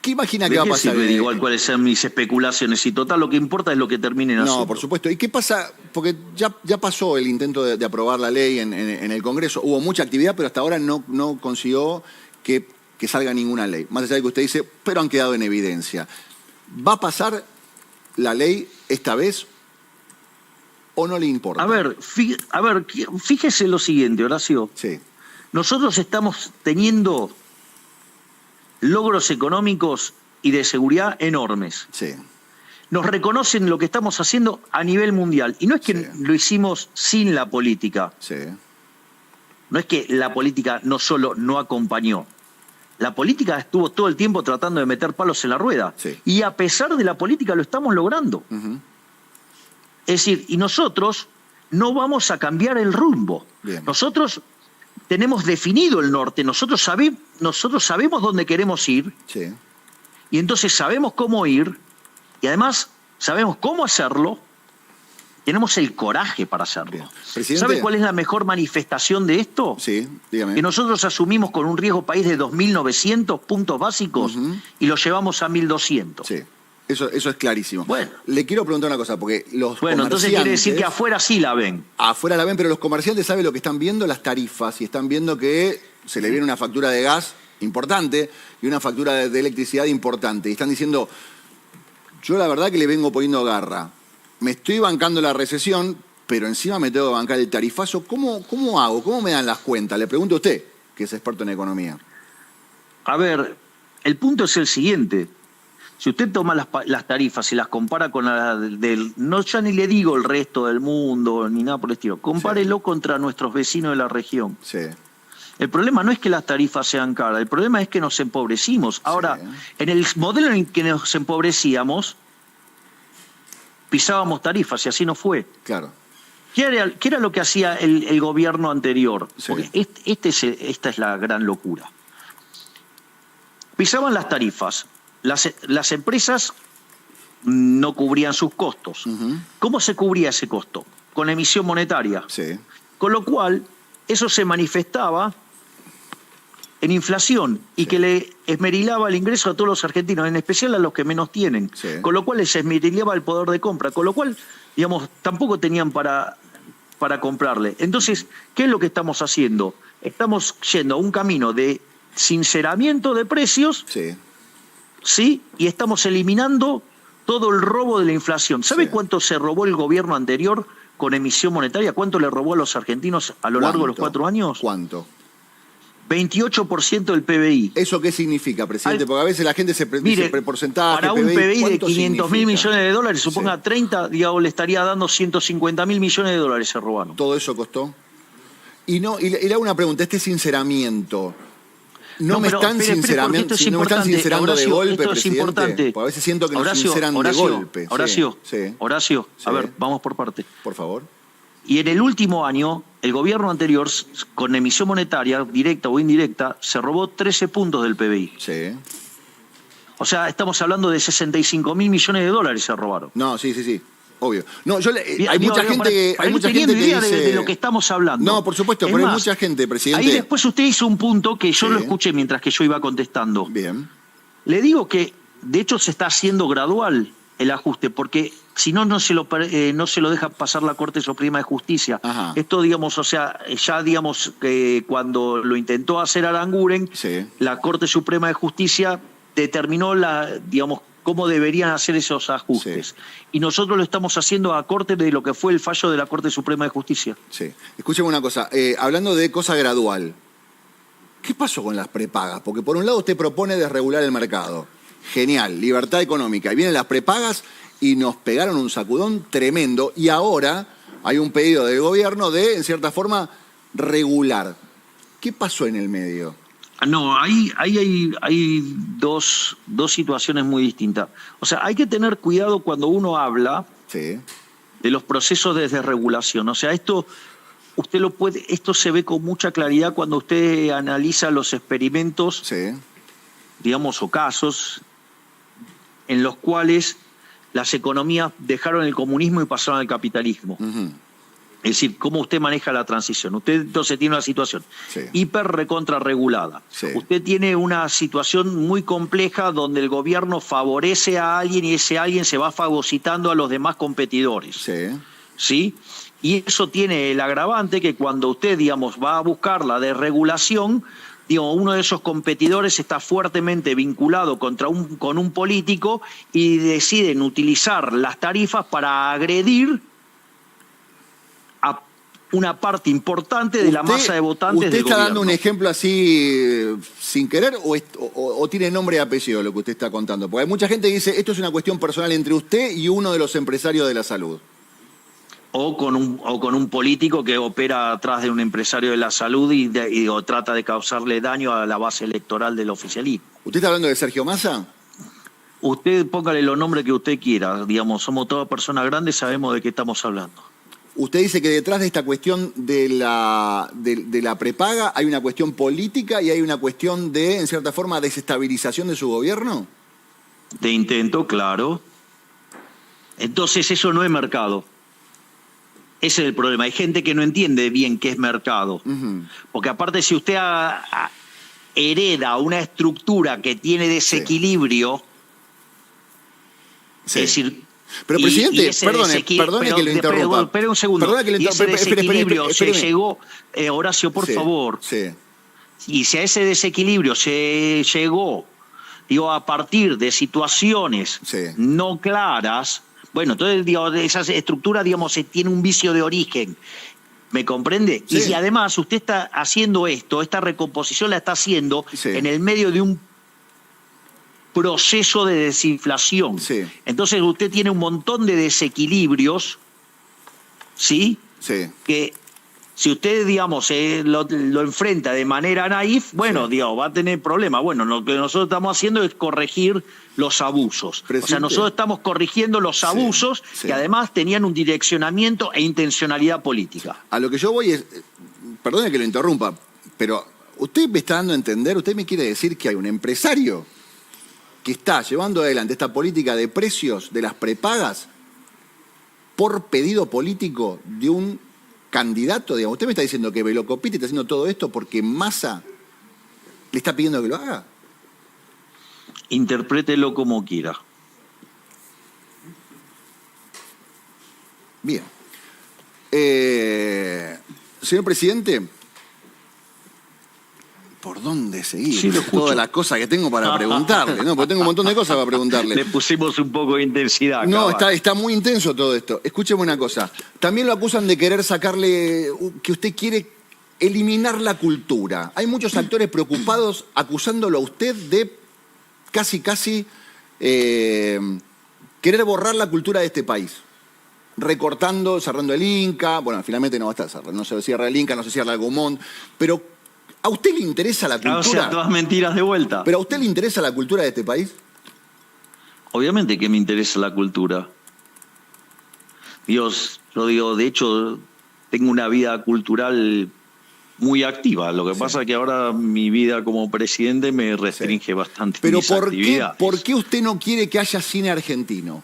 Speaker 2: ¿Qué imagina que va a pasar?
Speaker 1: Igual cuáles sean mis especulaciones y total lo que importa es lo que terminen haciendo.
Speaker 2: No, por supuesto. ¿Y qué pasa? Porque ya pasó el intento de aprobar la ley en el Congreso. Hubo mucha actividad, pero hasta ahora no consiguió que salga ninguna ley. Más allá de que usted dice, pero han quedado en evidencia. ¿Va a pasar la ley esta vez o no le importa?
Speaker 1: A ver, fíjese lo siguiente, Horacio.
Speaker 2: Sí.
Speaker 1: Nosotros estamos teniendo logros económicos y de seguridad enormes.
Speaker 2: Sí.
Speaker 1: Nos reconocen lo que estamos haciendo a nivel mundial. Y no es que lo hicimos sin la política.
Speaker 2: Sí.
Speaker 1: No es que la política no solo no acompañó. La política estuvo todo el tiempo tratando de meter palos en la rueda.
Speaker 2: Sí.
Speaker 1: Y a pesar de la política lo estamos logrando. Es decir, y nosotros no vamos a cambiar el rumbo.
Speaker 2: Bien.
Speaker 1: Nosotros tenemos definido el norte, nosotros sabemos dónde queremos ir,
Speaker 2: Sí.
Speaker 1: y entonces sabemos cómo ir, y además sabemos cómo hacerlo, tenemos el coraje para hacerlo. ¿Sabe cuál es la mejor manifestación de esto?
Speaker 2: Sí, dígame.
Speaker 1: Que nosotros asumimos con un riesgo país de 2.900 puntos básicos y lo llevamos a 1.200.
Speaker 2: Sí. Eso es clarísimo.
Speaker 1: Bueno.
Speaker 2: Le quiero preguntar una cosa, porque los
Speaker 1: Bueno, entonces quiere decir que afuera sí la ven.
Speaker 2: Afuera la ven, pero los comerciantes saben lo que están viendo, las tarifas, y están viendo que se le viene una factura de gas importante y una factura de electricidad importante. Y están diciendo, yo la verdad que le vengo poniendo garra. Me estoy bancando la recesión, pero encima me tengo que bancar el tarifazo. ¿Cómo hago? ¿Cómo me dan las cuentas? Le pregunto a usted, que es experto en economía.
Speaker 1: A ver, el punto es el siguiente. Si usted toma las tarifas y las compara con las no, ya ni le digo el resto del mundo, ni nada por el estilo, compárelo contra nuestros vecinos de la región.
Speaker 2: Sí.
Speaker 1: El problema no es que las tarifas sean caras, el problema es que nos empobrecimos. Ahora, en el modelo en que nos empobrecíamos, pisábamos tarifas y así no fue.
Speaker 2: Claro.
Speaker 1: ¿Qué era lo que hacía el gobierno anterior?
Speaker 2: Sí.
Speaker 1: Porque esta es la gran locura. Pisaban las tarifas. Las empresas no cubrían sus costos. ¿Cómo se cubría ese costo? Con emisión monetaria.
Speaker 2: Sí.
Speaker 1: Con lo cual, eso se manifestaba en inflación y que le esmerilaba el ingreso a todos los argentinos, en especial a los que menos tienen.
Speaker 2: Sí.
Speaker 1: Con lo cual les esmerilaba el poder de compra. Con lo cual, digamos, tampoco tenían para comprarle. Entonces, ¿qué es lo que estamos haciendo? Estamos yendo a un camino de sinceramiento de precios.
Speaker 2: Sí.
Speaker 1: ¿sí? Y estamos eliminando todo el robo de la inflación. ¿Sabe
Speaker 2: Sí.
Speaker 1: cuánto se robó el gobierno anterior con emisión monetaria? ¿Cuánto le robó a los argentinos a lo largo de los 4 años?
Speaker 2: ¿Cuánto?
Speaker 1: 28% del PBI.
Speaker 2: ¿Eso qué significa, presidente? Porque a veces la gente se
Speaker 1: Mire,
Speaker 2: dice porcentaje,
Speaker 1: para un PBI de
Speaker 2: ¿cuánto
Speaker 1: 500 mil
Speaker 2: significa?
Speaker 1: millones de dólares, suponga
Speaker 2: Sí.
Speaker 1: 30, digamos, le estaría dando 150 mil millones de dólares se robaron.
Speaker 2: ¿Todo eso costó? Y le hago una pregunta, este sinceramiento, ¿no me
Speaker 1: pero
Speaker 2: están
Speaker 1: espere, porque esto es
Speaker 2: no me están
Speaker 1: importante,
Speaker 2: sincerando de
Speaker 1: Horacio,
Speaker 2: golpe,
Speaker 1: esto es
Speaker 2: presidente?
Speaker 1: importante.
Speaker 2: Porque a veces siento que nos
Speaker 1: Horacio,
Speaker 2: sinceran de golpe. Sí,
Speaker 1: Horacio,
Speaker 2: sí,
Speaker 1: Horacio,
Speaker 2: sí.
Speaker 1: a ver, vamos por parte.
Speaker 2: por favor.
Speaker 1: Y en el último año, el gobierno anterior, con emisión monetaria, directa o indirecta, se robó 13 puntos del PBI.
Speaker 2: Sí.
Speaker 1: O sea, estamos hablando de 65 mil millones de dólares se robaron.
Speaker 2: No, sí, obvio. No,
Speaker 1: Bien,
Speaker 2: hay mucha gente que
Speaker 1: para
Speaker 2: hay
Speaker 1: ir
Speaker 2: mucha
Speaker 1: teniendo
Speaker 2: gente que
Speaker 1: idea
Speaker 2: dice
Speaker 1: de lo que estamos hablando.
Speaker 2: No, por supuesto,
Speaker 1: Es
Speaker 2: pero hay
Speaker 1: más,
Speaker 2: mucha gente, presidente.
Speaker 1: Ahí después usted hizo un punto que yo
Speaker 2: Sí.
Speaker 1: lo escuché mientras que yo iba contestando.
Speaker 2: Bien.
Speaker 1: Le digo que, de hecho, se está haciendo gradual el ajuste, porque si no, no se lo deja pasar la Corte Suprema de Justicia.
Speaker 2: Ajá.
Speaker 1: Esto, digamos, o sea, ya, digamos, que cuando lo intentó hacer Aranguren,
Speaker 2: Sí.
Speaker 1: la Corte Suprema de Justicia determinó digamos, cómo deberían hacer esos ajustes.
Speaker 2: Sí.
Speaker 1: Y nosotros lo estamos haciendo a corte de lo que fue el fallo de la Corte Suprema de Justicia.
Speaker 2: Sí. Escúcheme una cosa, hablando de cosa gradual, ¿qué pasó con las prepagas? Porque por un lado usted propone desregular el mercado. Genial, libertad económica. Y vienen las prepagas y nos pegaron un sacudón tremendo. Y ahora hay un pedido del gobierno de, en cierta forma, regular. ¿Qué pasó en el medio?
Speaker 1: No, ahí hay dos situaciones muy distintas. O sea, hay que tener cuidado cuando uno habla
Speaker 2: Sí,
Speaker 1: de los procesos de desregulación. O sea, esto se ve con mucha claridad cuando usted analiza los experimentos,
Speaker 2: sí,
Speaker 1: digamos, o casos en los cuales las economías dejaron el comunismo y pasaron al capitalismo.
Speaker 2: ujú,
Speaker 1: Es decir, cómo usted maneja la transición. Usted entonces tiene una situación
Speaker 2: Sí.
Speaker 1: hiper recontra regulada.
Speaker 2: Sí.
Speaker 1: Usted tiene una situación muy compleja donde el gobierno favorece a alguien y ese alguien se va fagocitando a los demás competidores.
Speaker 2: sí,
Speaker 1: ¿Sí? Y eso tiene el agravante que cuando usted, digamos, va a buscar la desregulación, uno de esos competidores está fuertemente vinculado con un político y deciden utilizar las tarifas para agredir a una parte importante de la masa de votantes
Speaker 2: ¿Usted
Speaker 1: del
Speaker 2: está
Speaker 1: gobierno.
Speaker 2: dando un ejemplo así sin querer o tiene nombre y apellido lo que usted está contando? Porque hay mucha gente que dice, esto es una cuestión personal entre usted y uno de los empresarios de la salud.
Speaker 1: O con un político que opera atrás de un empresario de la salud o trata de causarle daño a la base electoral del oficialismo.
Speaker 2: ¿Usted está hablando de Sergio Massa?
Speaker 1: Usted póngale los nombres que usted quiera, digamos, somos todas personas grandes, sabemos de qué estamos hablando.
Speaker 2: ¿Usted dice que detrás de esta cuestión de la prepaga hay una cuestión política y hay una cuestión de, en cierta forma, desestabilización de su gobierno?
Speaker 1: De intento, claro. Entonces eso no es mercado. Ese es el problema. Hay gente que no entiende bien qué es mercado.
Speaker 2: Ujú.
Speaker 1: Porque aparte si usted hereda una estructura que tiene desequilibrio,
Speaker 2: Sí.
Speaker 1: es decir...
Speaker 2: Pero, presidente, perdone que lo interrumpa.
Speaker 1: Espere un segundo.
Speaker 2: Perdone que lo
Speaker 1: Y ese desequilibrio se
Speaker 2: espéreme.
Speaker 1: llegó... Horacio, por
Speaker 2: Sí,
Speaker 1: favor.
Speaker 2: Sí.
Speaker 1: Y si a ese desequilibrio se llegó, a partir de situaciones
Speaker 2: Sí.
Speaker 1: no claras, bueno, entonces, esa estructura, tiene un vicio de origen. ¿Me comprende?
Speaker 2: Sí.
Speaker 1: Y si además usted está haciendo esta recomposición la está haciendo
Speaker 2: Sí.
Speaker 1: en el medio de un proceso de desinflación.
Speaker 2: Sí.
Speaker 1: Entonces usted tiene un montón de desequilibrios, ¿sí?
Speaker 2: Sí.
Speaker 1: Que si usted, lo enfrenta de manera naif, bueno,
Speaker 2: Sí.
Speaker 1: va a tener problemas. Bueno, lo que nosotros estamos haciendo es corregir los abusos. O sea,
Speaker 2: Presidente.
Speaker 1: nosotros estamos corrigiendo los abusos
Speaker 2: sí.
Speaker 1: que además tenían un direccionamiento e intencionalidad política.
Speaker 2: A lo que yo voy es, perdone que lo interrumpa, pero usted me está dando a entender, usted me quiere decir que hay un empresario que está llevando adelante esta política de precios de las prepagas por pedido político de un candidato, digamos. Usted me está diciendo que Velocopiti está haciendo todo esto porque Massa le está pidiendo que lo haga.
Speaker 1: Interprételo como quiera.
Speaker 2: Bien. Señor presidente, ¿por dónde seguir.
Speaker 1: Sí, lo escucho.
Speaker 2: Todas las cosas que tengo para preguntarle, ¿no? Porque tengo un montón de cosas para preguntarle.
Speaker 1: Le pusimos un poco de intensidad.
Speaker 2: No,
Speaker 1: Cabal.
Speaker 2: está muy intenso todo esto. Escúcheme una cosa. También lo acusan de querer sacarle, que usted quiere eliminar la cultura. Hay muchos actores preocupados acusándolo a usted de casi querer borrar la cultura de este país. Recortando, cerrando el Inca. Bueno, finalmente no va a estar cerrado. No se cierra el Inca, no se cierra el Gumón. Pero, ¿a usted le interesa la cultura?
Speaker 1: O sea, todas mentiras de vuelta.
Speaker 2: ¿Pero a usted le interesa la cultura de este país?
Speaker 1: Obviamente que me interesa la cultura. Dios, yo digo, de hecho, tengo una vida cultural muy activa. Lo que pasa es que ahora mi vida como presidente me restringe bastante.
Speaker 2: Pero
Speaker 1: mis actividades.
Speaker 2: ¿por qué usted no quiere que haya cine argentino?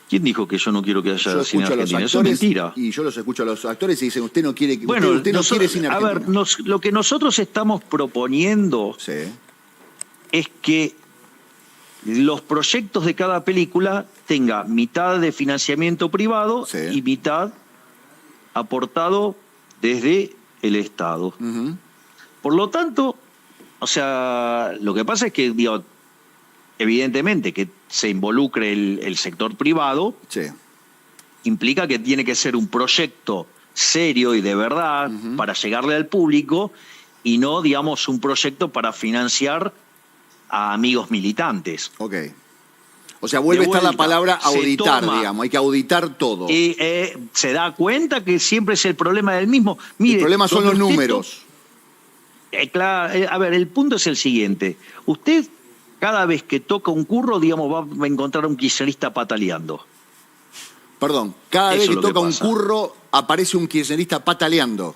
Speaker 1: ¿Quién dijo que yo no quiero que haya
Speaker 2: Yo
Speaker 1: cine
Speaker 2: escucho a los
Speaker 1: argentino?
Speaker 2: actores,
Speaker 1: Eso es mentira.
Speaker 2: y yo los escucho a los actores y dicen, usted no quiere,
Speaker 1: Bueno,
Speaker 2: usted no quiere cine
Speaker 1: a
Speaker 2: argentino.
Speaker 1: ver, lo que nosotros estamos proponiendo
Speaker 2: Sí,
Speaker 1: es que los proyectos de cada película tenga mitad de financiamiento privado
Speaker 2: Sí.
Speaker 1: y mitad aportado desde el Estado.
Speaker 2: ujú,
Speaker 1: Por lo tanto, o sea, lo que pasa es que, digo, evidentemente que se involucre el sector privado
Speaker 2: sí,
Speaker 1: implica que tiene que ser un proyecto serio y de verdad para llegarle al público y no, digamos, un proyecto para financiar a amigos militantes.
Speaker 2: ok. O sea, vuelve a estar la
Speaker 1: vuelta,
Speaker 2: palabra
Speaker 1: se
Speaker 2: auditar,
Speaker 1: toma.
Speaker 2: digamos. Hay que auditar todo.
Speaker 1: Y se da cuenta que siempre es el problema del mismo. Mire,
Speaker 2: El problema son
Speaker 1: donde
Speaker 2: los
Speaker 1: usted
Speaker 2: números.
Speaker 1: Claro, a ver, el punto es el siguiente. Usted, cada vez que toca un curro, digamos, va a encontrar a un kirchnerista pataleando.
Speaker 2: Perdón, cada
Speaker 1: Eso
Speaker 2: vez
Speaker 1: es
Speaker 2: que
Speaker 1: lo que
Speaker 2: toca un
Speaker 1: pasa.
Speaker 2: curro, aparece un kirchnerista pataleando.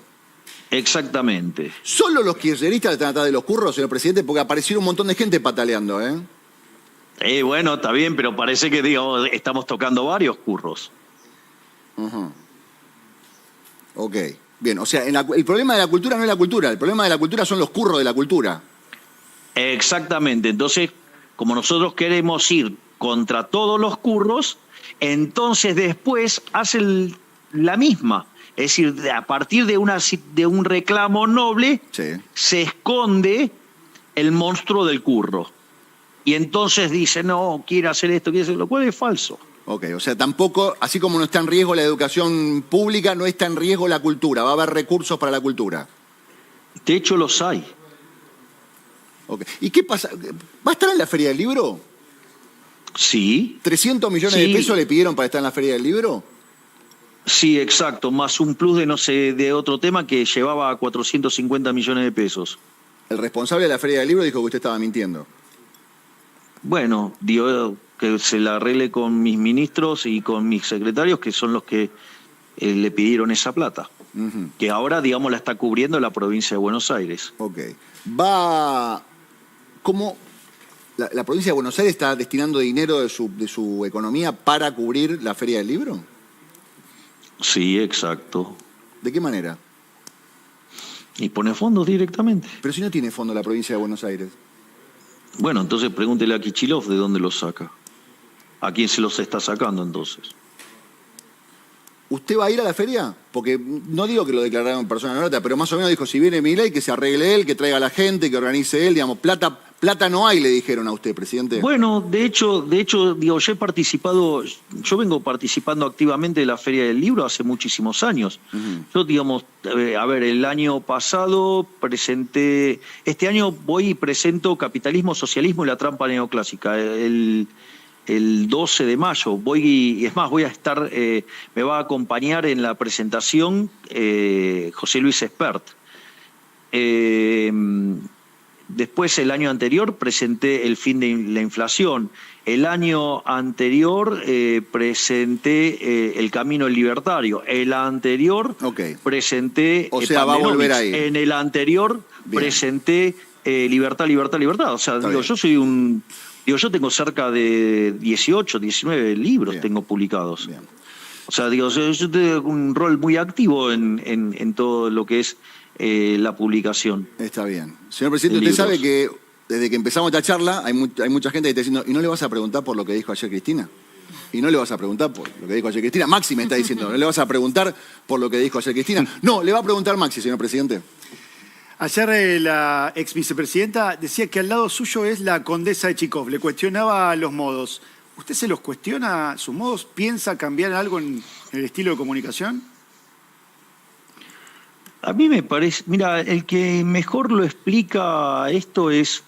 Speaker 1: Exactamente.
Speaker 2: Solo los kirchneristas están atrás de los curros, señor presidente, porque aparecieron un montón de gente pataleando, ¿eh?
Speaker 1: Bueno, está bien, pero parece que, digamos, estamos tocando varios curros.
Speaker 2: Ujú. Ok, bien. O sea, el problema de la cultura no es la cultura, el problema de la cultura son los curros de la cultura.
Speaker 1: Exactamente. Entonces, como nosotros queremos ir contra todos los curros, entonces después hacen la misma. Es decir, a partir de un reclamo noble,
Speaker 2: Sí.
Speaker 1: se esconde el monstruo del curro. Y entonces dice, no, quiere hacer esto, quiere hacer lo cual es falso.
Speaker 2: Ok, o sea, tampoco, así como no está en riesgo la educación pública, no está en riesgo la cultura. Va a haber recursos para la cultura.
Speaker 1: De hecho, los hay.
Speaker 2: Ok. ¿Y qué pasa? ¿Va a estar en la Feria del Libro?
Speaker 1: Sí,
Speaker 2: ¿300 millones
Speaker 1: Sí.
Speaker 2: de pesos le pidieron para estar en la Feria del Libro?
Speaker 1: sí, exacto. Más un plus de, no sé, de otro tema que llevaba a 450 millones de pesos.
Speaker 2: El responsable de la Feria del Libro dijo que usted estaba mintiendo.
Speaker 1: Bueno, digo que se la arregle con mis ministros y con mis secretarios, que son los que le pidieron esa plata.
Speaker 2: Ujú.
Speaker 1: Que ahora, digamos, la está cubriendo la provincia de Buenos Aires.
Speaker 2: Ok. Va... ¿Cómo la provincia de Buenos Aires está destinando dinero de su economía para cubrir la Feria del Libro?
Speaker 1: Sí, exacto.
Speaker 2: ¿De qué manera?
Speaker 1: Y pone fondos directamente.
Speaker 2: Pero si no tiene fondo la provincia de Buenos Aires.
Speaker 1: Bueno, entonces pregúntele a Kicillof de dónde los saca. ¿A quién se los está sacando entonces?
Speaker 2: ¿Usted va a ir a la feria? Porque no digo que lo declararon persona no grata, pero más o menos dijo, si viene Milei, que se arregle él, que traiga a la gente, que organice él, digamos, plata no hay, le dijeron a usted, presidente.
Speaker 1: Bueno, de hecho, digo, yo vengo participando activamente de la Feria del Libro hace muchísimos años. Yo, digamos, a ver, el año pasado este año voy y presento Capitalismo, Socialismo y la Trampa Neoclásica. El 12 de mayo voy a estar, me va a acompañar en la presentación José Luis Espert. Después, el año anterior, presenté El fin de la inflación. El año anterior presenté El camino del libertario. El anterior presenté
Speaker 2: O sea, va a volver ahí.
Speaker 1: En el anterior presenté Libertad, Libertad, Libertad. O sea, digo, yo tengo cerca de 18, 19 libros tengo publicados.
Speaker 2: Bien.
Speaker 1: O sea, digo, yo tengo un rol muy activo en todo lo que es la publicación.
Speaker 2: Está bien. Señor presidente, usted sabe que desde que empezamos esta charla hay mucha gente que está diciendo, ¿y no le vas a preguntar por lo que dijo ayer Cristina? Y no le vas a preguntar por lo que dijo ayer Cristina. Maxi me está diciendo, ¿no le vas a preguntar por lo que dijo ayer Cristina? No, le va a preguntar Maxi, señor presidente.
Speaker 3: Ayer la ex vicepresidenta decía que al lado suyo es la condesa de Chicov. Le cuestionaba los modos. ¿Usted se los cuestiona sus modos? ¿Piensa cambiar algo en el estilo de comunicación?
Speaker 1: A mí me parece, mira, el que mejor lo explica esto es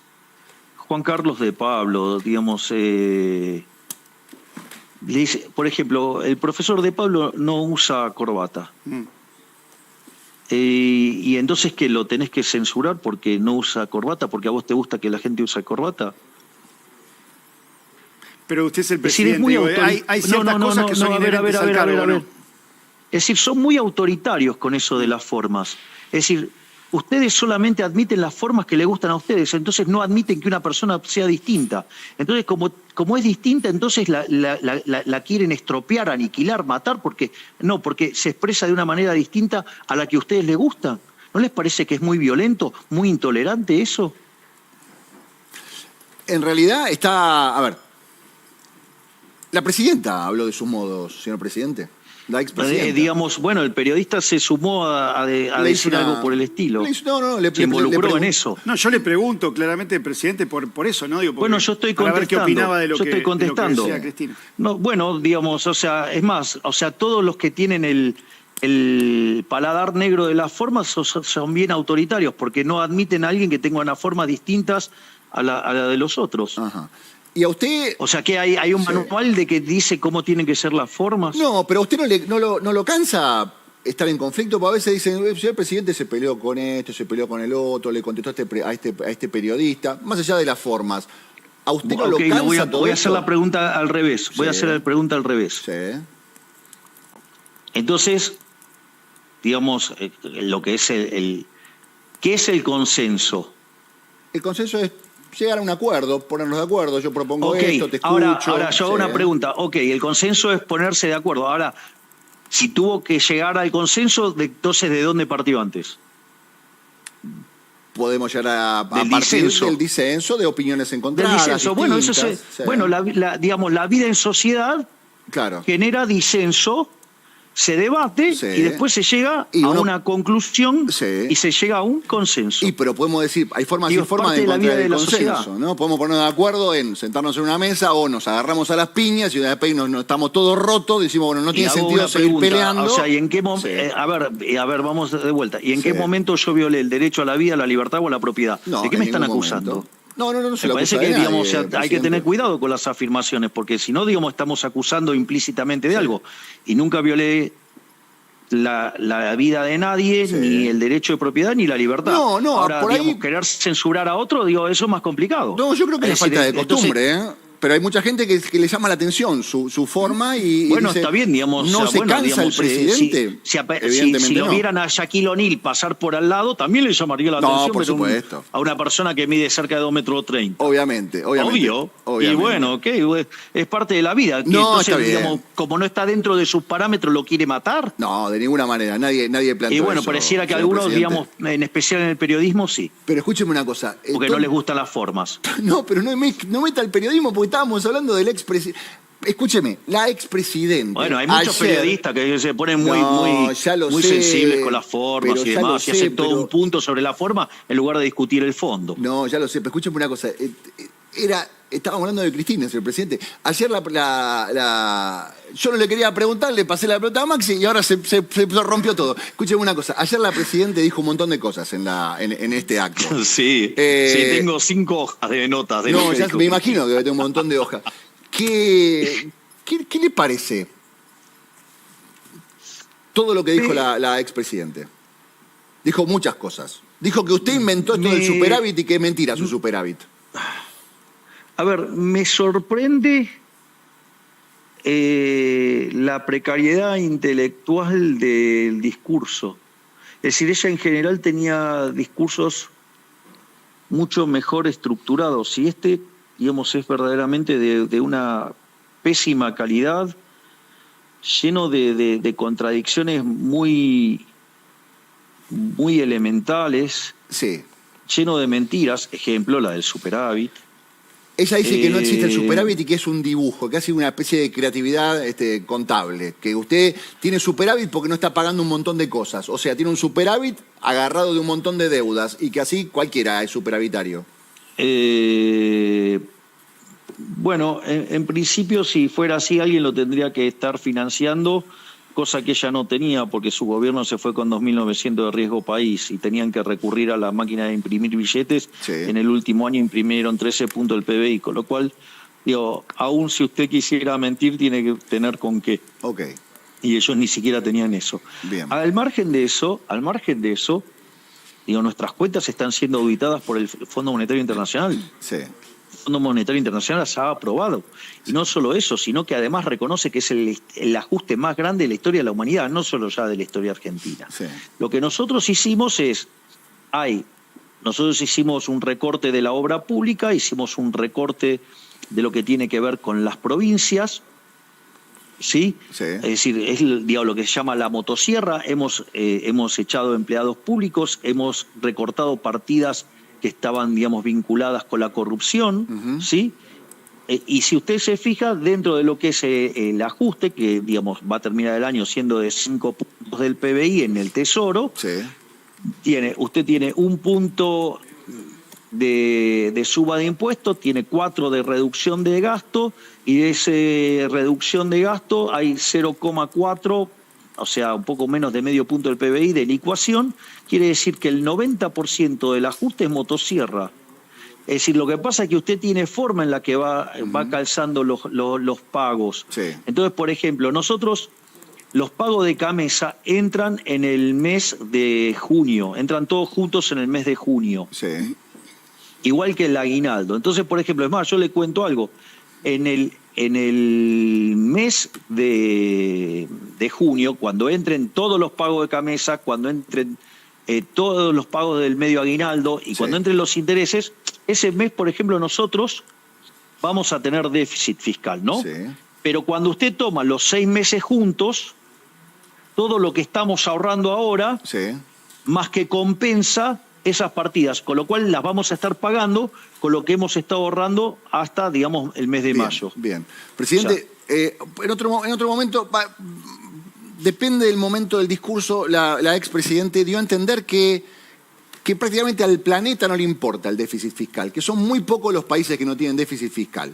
Speaker 1: Juan Carlos de Pablo, digamos. Le dice, por ejemplo, el profesor de Pablo no usa corbata. Y entonces que lo tenés que censurar porque no usa corbata, porque a vos te gusta que la gente use corbata.
Speaker 3: Pero usted es el
Speaker 1: Es decir,
Speaker 3: presidente.
Speaker 1: es muy
Speaker 3: Hay ciertas cosas que son inherentes al cargo, ¿no?
Speaker 1: Es decir, son muy autoritarios con eso de las formas. Es decir, ustedes solamente admiten las formas que le gustan a ustedes, entonces no admiten que una persona sea distinta. Entonces, como es distinta, entonces la quieren estropear, aniquilar, matar, porque se expresa de una manera distinta a la que a ustedes les gusta. ¿No les parece que es muy violento, muy intolerante eso?
Speaker 2: En realidad está... A ver, la presidenta habló de sus modos, señor presidente. La expresidenta.
Speaker 1: Digamos, bueno, el periodista se sumó a decir algo por el estilo. Se involucró en eso.
Speaker 3: No, yo le pregunto claramente al presidente por eso, ¿no? Digo,
Speaker 1: bueno, yo estoy
Speaker 3: para
Speaker 1: contestando.
Speaker 3: ver qué opinaba de lo
Speaker 1: yo
Speaker 3: que,
Speaker 1: estoy contestando.
Speaker 3: De lo que decía Cristina.
Speaker 1: No, bueno, digamos, o sea, es más, o sea, todos los que tienen el paladar negro de las formas son bien autoritarios, porque no admiten a alguien que tenga unas formas distintas a la de los otros.
Speaker 2: Ajá. ¿Y a usted?
Speaker 1: O sea que hay un manual de que dice cómo tienen que ser las formas.
Speaker 2: No, pero a usted no lo cansa estar en conflicto, porque a veces dicen, el señor presidente se peleó con esto, se peleó con el otro, le contestó a este periodista, más allá de las formas. ¿A usted no lo cansa todo
Speaker 1: voy a hacer la pregunta al revés. Voy a hacer la pregunta al revés.
Speaker 2: Sí.
Speaker 1: Entonces, digamos, lo que es ¿qué es el consenso?
Speaker 2: El consenso es llegar a un acuerdo, ponernos de acuerdo. Yo propongo esto, te escucho.
Speaker 1: Ahora yo hago una pregunta. Ok, el consenso es ponerse de acuerdo. Ahora, si tuvo que llegar al consenso, entonces ¿de dónde partió antes?
Speaker 2: Podemos llegar a partir del disenso, de opiniones encontradas.
Speaker 1: Del disenso. Bueno, eso bueno, digamos, la vida en sociedad genera disenso, se debate y después se llega a una conclusión y se llega a un consenso.
Speaker 2: Pero podemos decir, hay formas y formas de encontrar el consenso, ¿no? Podemos ponernos de acuerdo en sentarnos en una mesa o nos agarramos a las piñas y una vez nos estamos todos rotos, decimos, bueno, no tiene sentido seguir peleando.
Speaker 1: O sea, ¿y en qué momento? A ver, vamos de vuelta. ¿Y en qué momento yo violé el derecho a la vida, a la libertad o a la propiedad? ¿De qué me están acusando?
Speaker 2: No se
Speaker 1: Me
Speaker 2: lo
Speaker 1: parece
Speaker 2: acusa
Speaker 1: que
Speaker 2: de nadie,
Speaker 1: digamos, hay que tener cuidado con las afirmaciones, porque si no, digamos, estamos acusando implícitamente de algo. Y nunca violé la vida de nadie, ni el derecho de propiedad, ni la libertad. Ahora,
Speaker 2: por
Speaker 1: digamos,
Speaker 2: ahí...
Speaker 1: querer censurar a otro, digo, eso es más complicado.
Speaker 2: No, yo creo que es falta de costumbre, pero hay mucha gente que le llama la atención su forma y
Speaker 1: bueno,
Speaker 2: dice,
Speaker 1: está bien, digamos.
Speaker 2: ¿no se cansa
Speaker 1: digamos,
Speaker 2: el presidente?
Speaker 1: Si lo vieran a Shaquille O'Neal pasar por al lado, también le llamaría la atención.
Speaker 2: Por supuesto.
Speaker 1: A una persona que mide cerca de 2,30 metros.
Speaker 2: Obviamente.
Speaker 1: Obvio. Y bueno, es parte de la vida. Entonces,
Speaker 2: está bien.
Speaker 1: digamos, como no está dentro de sus parámetros, ¿lo quiere matar?
Speaker 2: No, de ninguna manera. Nadie plantea
Speaker 1: Y bueno,
Speaker 2: eso,
Speaker 1: pareciera que algunos, digamos, en especial en el periodismo, sí.
Speaker 2: Pero escúcheme una cosa.
Speaker 1: Porque no les gustan las formas.
Speaker 2: No, pero no meta el periodismo porque estábamos hablando del expresidente. Escúcheme, la expresidenta.
Speaker 1: Bueno, hay muchos periodistas que se ponen muy sensibles con las formas y demás, y hacen todo un punto sobre la forma en lugar de discutir el fondo.
Speaker 2: No, ya lo sé, pero escúcheme una cosa. Estábamos hablando de Cristina, señor presidente. Ayer yo no le quería preguntar, le pasé la pelota a Maxi y ahora se rompió todo. Escúcheme una cosa. Ayer la presidenta dijo un montón de cosas en este acto.
Speaker 1: Sí, tengo 5 hojas de notas.
Speaker 2: No, ya me imagino que tengo un montón de hojas. ¿Qué le parece todo lo que dijo la expresidente? Dijo muchas cosas. Dijo que usted inventó esto del superávit y que es mentira su superávit.
Speaker 1: A ver, me sorprende la precariedad intelectual del discurso. Es decir, ella en general tenía discursos mucho mejor estructurados y digamos, es verdaderamente de una pésima calidad, lleno de contradicciones muy elementales, lleno de mentiras, ejemplo, la del superávit.
Speaker 2: Ella dice que no existe el superávit y que es un dibujo, que hace una especie de creatividad contable, que usted tiene superávit porque no está pagando un montón de cosas. O sea, tiene un superávit agarrado de un montón de deudas y que así cualquiera es superavitario.
Speaker 1: Bueno, en principio, si fuera así, alguien lo tendría que estar financiando, cosa que ella no tenía, porque su gobierno se fue con 2.900 de riesgo país y tenían que recurrir a la máquina de imprimir billetes.
Speaker 2: Sí.
Speaker 1: En el último año imprimieron 13 puntos del PBI, con lo cual, digo, aún si usted quisiera mentir, tiene que tener con qué.
Speaker 2: Ok.
Speaker 1: Y ellos ni siquiera tenían eso.
Speaker 2: Bien.
Speaker 1: Al margen de eso, digo, nuestras cuentas están siendo auditadas por el Fondo Monetario Internacional.
Speaker 2: Sí.
Speaker 1: El Fondo Monetario Internacional se ha aprobado. Y no solo eso, sino que además reconoce que es el ajuste más grande de la historia de la humanidad, no solo ya de la historia argentina.
Speaker 2: Sí.
Speaker 1: Lo que nosotros hicimos nosotros hicimos un recorte de la obra pública, hicimos un recorte de lo que tiene que ver con las provincias, ¿sí?
Speaker 2: Sí.
Speaker 1: Es decir, es lo que se llama la motosierra, hemos echado empleados públicos, hemos recortado partidas que estaban, digamos, vinculadas con la corrupción, ¿sí? Y si usted se fija, dentro de lo que es el ajuste, que, digamos, va a terminar el año siendo de 5 puntos del PBI en el Tesoro,
Speaker 2: Sí.
Speaker 1: usted tiene 1 punto de suba de impuestos, tiene 4 de reducción de gasto, y de esa reducción de gasto hay 0,4, o sea, un poco menos de medio punto del PBI de licuación. Quiere decir que el 90% del ajuste es motosierra. Es decir, lo que pasa es que usted tiene forma en la que va calzando los pagos.
Speaker 2: Sí.
Speaker 1: Entonces, por ejemplo, nosotros, los pagos de Camesa entran en el mes de junio, entran todos juntos en el mes de junio.
Speaker 2: Sí.
Speaker 1: Igual que el aguinaldo. Entonces, por ejemplo, es más, yo le cuento algo. En el mes de junio, cuando entren todos los pagos de Camesa, cuando entren todos los pagos del medio aguinaldo y cuando entren los intereses, ese mes, por ejemplo, nosotros vamos a tener déficit fiscal, ¿no?
Speaker 2: Sí.
Speaker 1: Pero cuando usted toma los 6 meses juntos, todo lo que estamos ahorrando ahora,
Speaker 2: Sí.
Speaker 1: más que compensa esas partidas, con lo cual las vamos a estar pagando con lo que hemos estado ahorrando hasta, digamos, el mes de mayo.
Speaker 2: Bien. Presidente, en otro momento, depende del momento del discurso, la expresidente dio a entender que prácticamente al planeta no le importa el déficit fiscal, que son muy pocos los países que no tienen déficit fiscal.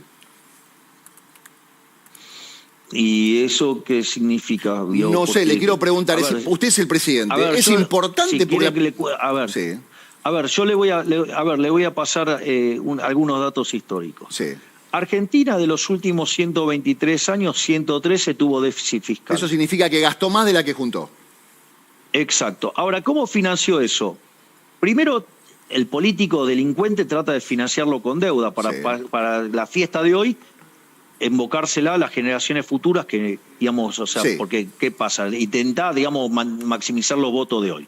Speaker 1: ¿Y eso qué significa? Diego?
Speaker 2: No sé,
Speaker 1: Porque,
Speaker 2: le quiero preguntar, usted es el presidente, ¿es importante?
Speaker 1: Si
Speaker 2: Porque...
Speaker 1: sí. A ver, yo le voy a pasar algunos datos históricos.
Speaker 2: Sí.
Speaker 1: Argentina, de los últimos 123 años, 113 tuvo déficit fiscal.
Speaker 2: Eso significa que gastó más de la que juntó.
Speaker 1: Exacto. Ahora, ¿cómo financió eso? Primero, el político delincuente trata de financiarlo con deuda para la fiesta de hoy, invocársela a las generaciones futuras que, digamos, o sea, porque ¿qué pasa? Intenta, digamos, maximizar los votos de hoy.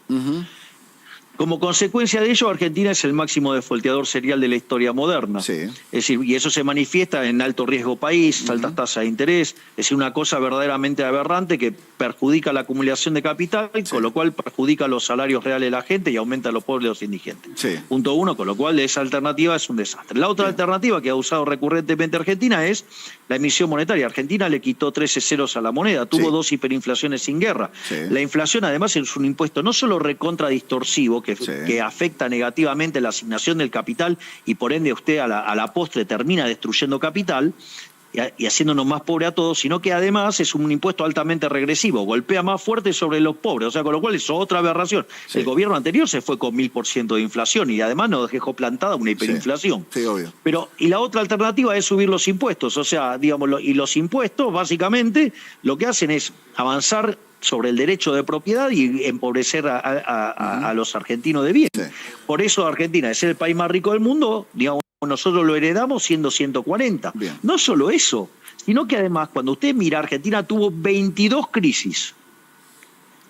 Speaker 1: Como consecuencia de ello, Argentina es el máximo defolteador serial de la historia moderna.
Speaker 2: Sí.
Speaker 1: Es decir, y eso se manifiesta en alto riesgo país, altas tasas de interés, es decir, una cosa verdaderamente aberrante que perjudica la acumulación de capital, con lo cual perjudica los salarios reales de la gente y aumenta a los pobres y los indigentes.
Speaker 2: Sí.
Speaker 1: Punto 1, con lo cual esa alternativa es un desastre. La otra alternativa que ha usado recurrentemente Argentina es la emisión monetaria. Argentina le quitó 13 ceros a la moneda, tuvo 2 hiperinflaciones sin guerra.
Speaker 2: Sí.
Speaker 1: La inflación además es un impuesto no solo recontra distorsivo, que afecta negativamente la asignación del capital y por ende usted a la postre termina destruyendo capital y haciéndonos más pobres a todos, sino que además es un impuesto altamente regresivo, golpea más fuerte sobre los pobres, o sea, con lo cual es otra aberración. Sí. El gobierno anterior se fue con 1000% de inflación y además nos dejó plantada una hiperinflación.
Speaker 2: Sí, obvio.
Speaker 1: Y la otra alternativa es subir los impuestos, o sea, digamos, y los impuestos básicamente lo que hacen es avanzar sobre el derecho de propiedad y empobrecer a los argentinos de bien. Sí. Por eso Argentina es el país más rico del mundo, digamos, nosotros lo heredamos siendo 140. Bien. No solo eso, sino que además cuando usted mira, Argentina tuvo 22 crisis.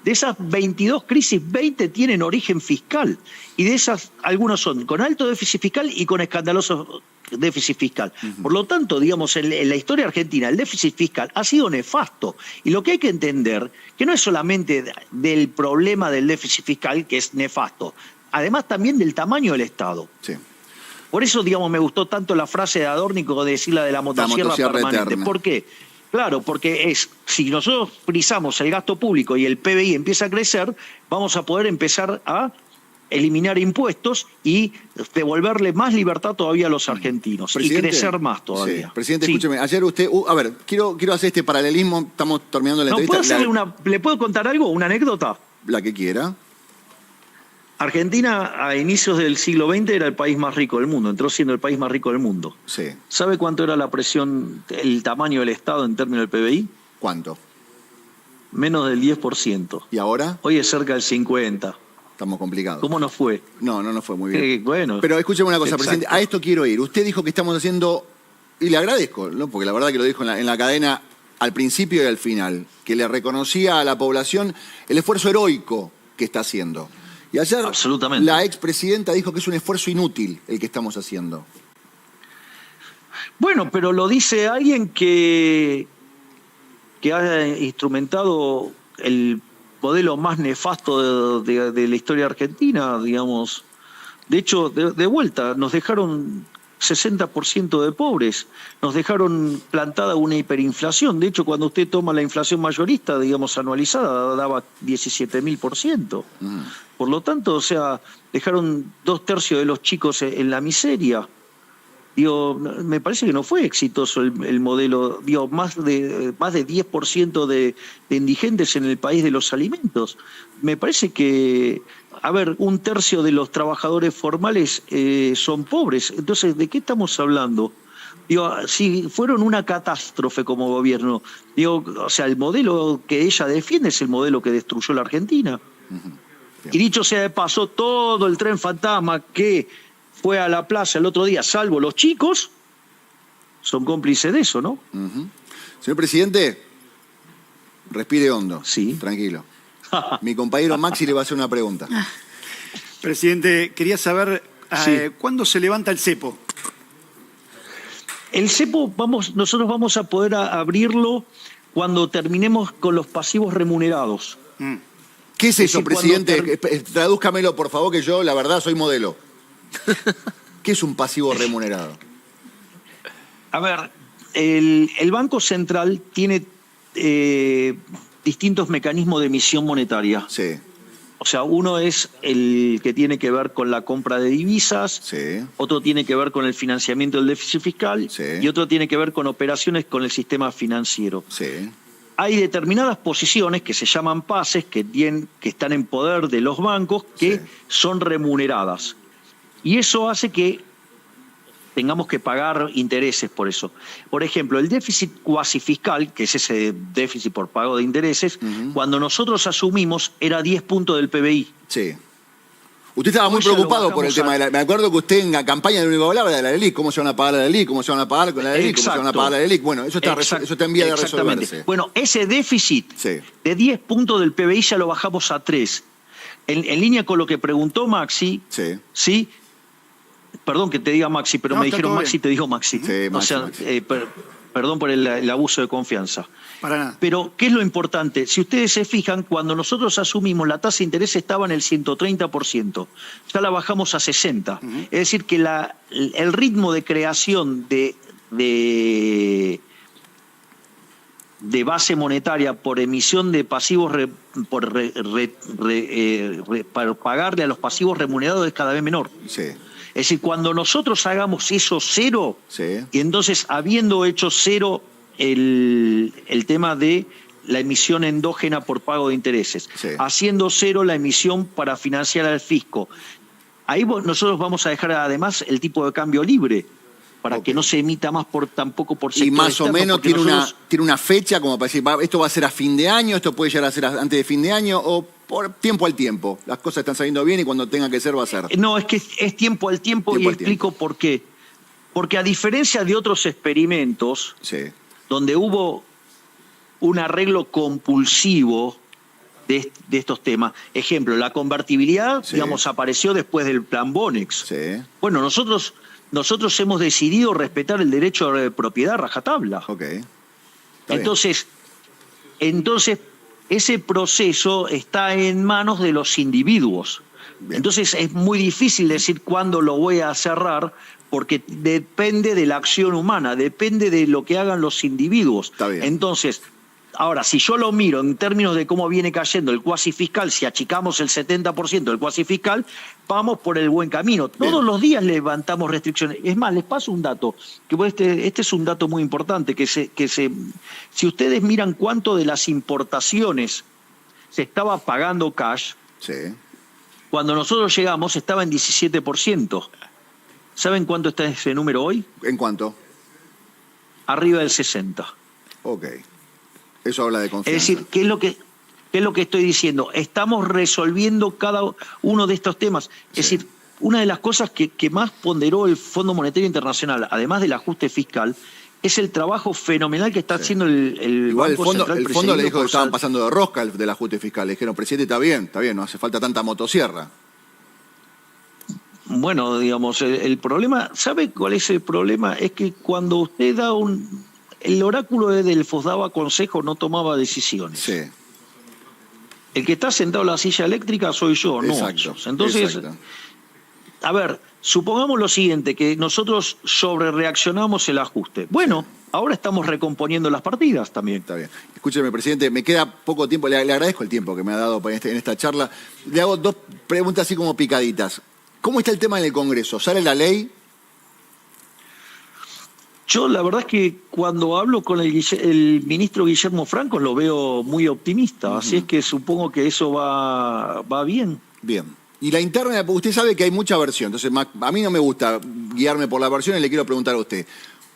Speaker 1: De esas 22 crisis, 20 tienen origen fiscal. Y de esas, algunos son con alto déficit fiscal y con escandaloso déficit fiscal. Por lo tanto, digamos, en la historia argentina, el déficit fiscal ha sido nefasto. Y lo que hay que entender, que no es solamente del problema del déficit fiscal, que es nefasto, además también del tamaño del Estado.
Speaker 2: Sí.
Speaker 1: Por eso, digamos, me gustó tanto la frase de Adorno de decir la de la motosierra permanente.
Speaker 2: eterna.
Speaker 1: ¿Por qué? Claro, porque si nosotros frisamos el gasto público y el PBI empieza a crecer, vamos a poder empezar a eliminar impuestos y devolverle más libertad todavía a los argentinos y crecer más todavía.
Speaker 2: Sí. Presidente, escúcheme, ayer usted, a ver, quiero hacer este paralelismo, estamos terminando la entrevista.
Speaker 1: ¿Le puedo contar algo, una anécdota?
Speaker 2: La que quiera.
Speaker 1: Argentina a inicios del siglo XX era el país más rico del mundo, entró siendo el país más rico del mundo.
Speaker 2: Sí.
Speaker 1: ¿Sabe cuánto era la presión, el tamaño del Estado en términos del PBI?
Speaker 2: ¿Cuánto?
Speaker 1: Menos del 10%.
Speaker 2: ¿Y ahora?
Speaker 1: Hoy es cerca del 50%.
Speaker 2: Estamos complicados.
Speaker 1: ¿Cómo nos fue?
Speaker 2: No nos fue muy bien.
Speaker 1: Bueno.
Speaker 2: Pero escúcheme una cosa,
Speaker 1: exacto.
Speaker 2: presidente, a esto quiero ir. Usted dijo que estamos haciendo, y le agradezco, ¿no? Porque la verdad que lo dijo en la cadena al principio y al final, que le reconocía a la población el esfuerzo heroico que está haciendo. Y ayer
Speaker 1: absolutamente,
Speaker 2: la expresidenta dijo que es un esfuerzo inútil el que estamos haciendo.
Speaker 1: Bueno, pero lo dice alguien que ha instrumentado el modelo más nefasto de la historia argentina, digamos. De hecho, de vuelta, nos dejaron 60% de pobres, nos dejaron plantada una hiperinflación. De hecho, cuando usted toma la inflación mayorista, digamos, anualizada, daba 17.000%. Por lo tanto, o sea, dejaron 2/3 de los chicos en la miseria. Digo, me parece que no fue exitoso el modelo. Digo, más de 10% de indigentes en el país de los alimentos. Me parece que, a ver, 1/3 de los trabajadores formales son pobres. Entonces, ¿de qué estamos hablando? Digo, si fueron una catástrofe como gobierno, digo, o sea, el modelo que ella defiende es el modelo que destruyó la Argentina. Y dicho sea de paso, todo el tren fantasma que fue a la plaza el otro día, salvo los chicos, son cómplices de eso, ¿no?
Speaker 2: Señor presidente, respire hondo.
Speaker 1: Sí.
Speaker 2: Tranquilo. Mi compañero Maxi le va a hacer una pregunta.
Speaker 3: Presidente, quería saber
Speaker 1: Sí.
Speaker 3: ¿cuándo se levanta el cepo?
Speaker 1: El cepo, nosotros vamos a poder abrirlo cuando terminemos con los pasivos remunerados.
Speaker 2: ¿Qué es eso,
Speaker 1: decir,
Speaker 2: presidente? Tradúzcamelo, por favor, que yo, la verdad, soy modelo. ¿Qué es un pasivo remunerado?
Speaker 1: A ver, el Banco Central tiene distintos mecanismos de emisión monetaria.
Speaker 2: Sí.
Speaker 1: O sea, uno es el que tiene que ver con la compra de divisas,
Speaker 2: Sí.
Speaker 1: otro tiene que ver con el financiamiento del déficit fiscal
Speaker 2: Sí.
Speaker 1: y otro tiene que ver con operaciones con el sistema financiero.
Speaker 2: Sí.
Speaker 1: Hay determinadas posiciones que se llaman pases, que están en poder de los bancos, que
Speaker 2: Sí.
Speaker 1: son remuneradas. Y eso hace que tengamos que pagar intereses por eso. Por ejemplo, el déficit cuasi fiscal, que es ese déficit por pago de intereses, cuando nosotros asumimos era 10 puntos del PBI.
Speaker 2: Sí. Usted estaba muy
Speaker 1: Hoy ya lo
Speaker 2: preocupado por el
Speaker 1: bajamos
Speaker 2: tema de la... Me acuerdo que usted en la campaña de único hablaba de la LELIC, cómo se van a pagar la LELIC, cómo se van a pagar con la LELIC, cómo se van a pagar la LELIC. Bueno, eso está en vía de resolverse.
Speaker 1: Bueno, ese déficit
Speaker 2: Sí.
Speaker 1: de 10 puntos del PBI ya lo bajamos a 3. En línea con lo que preguntó Maxi,
Speaker 2: Sí.
Speaker 1: ¿sí? Perdón que te diga Maxi, pero
Speaker 3: No,
Speaker 1: me
Speaker 3: está
Speaker 1: dijeron
Speaker 3: todo
Speaker 1: Maxi,
Speaker 3: bien.
Speaker 1: te dijo Maxi.
Speaker 2: Sí,
Speaker 1: o
Speaker 2: Maxi,
Speaker 1: sea,
Speaker 2: Maxi.
Speaker 1: perdón por el abuso de confianza.
Speaker 3: Para nada.
Speaker 1: Pero, ¿qué es lo importante? Si ustedes se fijan, cuando nosotros asumimos la tasa de interés estaba en el 130%, ya la bajamos a 60%. Es decir, que el ritmo de creación de base monetaria por emisión de pasivos, para pagarle a los pasivos remunerados es cada vez menor.
Speaker 2: Sí.
Speaker 1: Es decir, cuando nosotros hagamos eso cero,
Speaker 2: Sí.
Speaker 1: y entonces habiendo hecho cero el tema de la emisión endógena por pago de intereses,
Speaker 2: Sí.
Speaker 1: haciendo cero la emisión para financiar al fisco, ahí nosotros vamos a dejar además el tipo de cambio libre, para
Speaker 2: Ok.
Speaker 1: que no se emita más tampoco por
Speaker 2: Y
Speaker 1: sector
Speaker 2: más o
Speaker 1: externo,
Speaker 2: menos
Speaker 1: porque nosotros-
Speaker 2: tiene una fecha como para decir, esto va a ser a fin de año, esto puede llegar a ser antes de fin de año, o por tiempo al tiempo. Las cosas están saliendo bien y cuando tenga que ser va a ser.
Speaker 1: No, es que es tiempo al tiempo,
Speaker 2: Tiempo
Speaker 1: y
Speaker 2: al
Speaker 1: explico por qué. Porque a diferencia de otros experimentos,
Speaker 2: Sí.
Speaker 1: donde hubo un arreglo compulsivo de estos temas, ejemplo, la convertibilidad,
Speaker 2: Sí.
Speaker 1: digamos, apareció después del plan Bonex.
Speaker 2: Sí.
Speaker 1: Bueno, nosotros hemos decidido respetar el derecho de propiedad a rajatabla.
Speaker 2: Ok. Está bien.
Speaker 1: Entonces, ese proceso está en manos de los individuos.
Speaker 2: Bien.
Speaker 1: Entonces es muy difícil decir cuándo lo voy a cerrar, porque depende de la acción humana, depende de lo que hagan los individuos.
Speaker 2: Está bien.
Speaker 1: Entonces, ahora, si yo lo miro en términos de cómo viene cayendo el cuasi fiscal, si achicamos el 70% del cuasi fiscal, vamos por el buen camino. Todos los días levantamos restricciones. Es más, les paso un dato, que este es un dato muy importante, si ustedes miran cuánto de las importaciones se estaba pagando cash,
Speaker 2: Sí.
Speaker 1: cuando nosotros llegamos estaba en 17%. ¿Saben cuánto está ese número hoy?
Speaker 2: ¿En cuánto?
Speaker 1: Arriba del 60%.
Speaker 2: Ok. Eso habla de confianza.
Speaker 1: Es decir, ¿qué es lo que estoy diciendo? Estamos resolviendo cada uno de estos temas. Es decir, una de las cosas que más ponderó el Fondo Monetario Internacional, además del ajuste fiscal, es el trabajo fenomenal que está haciendo el
Speaker 2: Igual
Speaker 1: Banco Central.
Speaker 2: el fondo le dijo que
Speaker 1: por
Speaker 2: estaban pasando de rosca del ajuste fiscal. Le dijeron, presidente, está bien, no hace falta tanta motosierra.
Speaker 1: Bueno, digamos, el problema, ¿sabe cuál es el problema? Es que cuando usted da el oráculo de Delfos daba consejos, no tomaba decisiones.
Speaker 2: Sí.
Speaker 1: El que está sentado en la silla eléctrica soy yo, no
Speaker 2: Exacto,
Speaker 1: ellos. Entonces,
Speaker 2: exacto.
Speaker 1: a ver, supongamos lo siguiente, que nosotros sobrereaccionamos el ajuste. Bueno, ahora estamos recomponiendo las partidas también.
Speaker 2: Está bien. Escúcheme, presidente, me queda poco tiempo, le agradezco el tiempo que me ha dado en esta charla. Le hago dos preguntas así como picaditas. ¿Cómo está el tema en el Congreso? ¿Sale la ley?
Speaker 1: Yo la verdad es que cuando hablo con el ministro Guillermo Franco lo veo muy optimista, así es que supongo que eso va bien.
Speaker 2: Bien. Y la interna, usted sabe que hay mucha versión, entonces a mí no me gusta guiarme por la versión y le quiero preguntar a usted.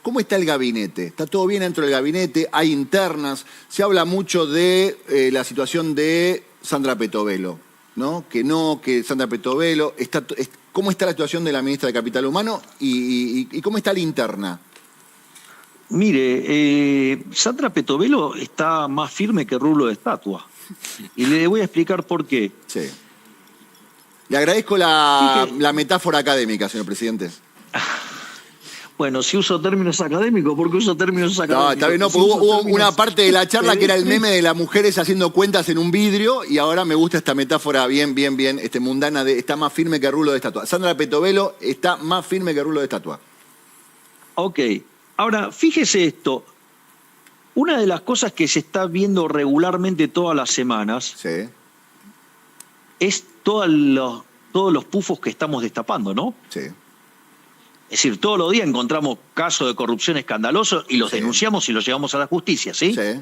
Speaker 2: ¿Cómo está el gabinete? ¿Está todo bien dentro del gabinete? ¿Hay internas? Se habla mucho de la situación de Sandra Petovelo, ¿no? Que Sandra Petovelo... ¿Cómo está la situación de la ministra de Capital Humano y cómo está la interna?
Speaker 1: Mire, Sandra Petovelo está más firme que rulo de estatua. Y le voy a explicar por qué.
Speaker 2: Sí. Le agradezco la metáfora académica, señor presidente.
Speaker 1: Bueno, si uso términos académicos, ¿por qué uso términos académicos?
Speaker 2: No, está bien, no, porque hubo una parte de la charla que era el meme de las mujeres haciendo cuentas en un vidrio y ahora me gusta esta metáfora bien, mundana de está más firme que rulo de estatua. Sandra Petovelo está más firme que rulo de estatua.
Speaker 1: Ok. Ahora, fíjese esto. Una de las cosas que se está viendo regularmente todas las semanas
Speaker 2: Sí,
Speaker 1: es todos los pufos que estamos destapando, ¿no?
Speaker 2: sí.
Speaker 1: Es decir, todos los días encontramos casos de corrupción escandalosos y los denunciamos y los llevamos a la justicia, ¿sí?
Speaker 2: Sí.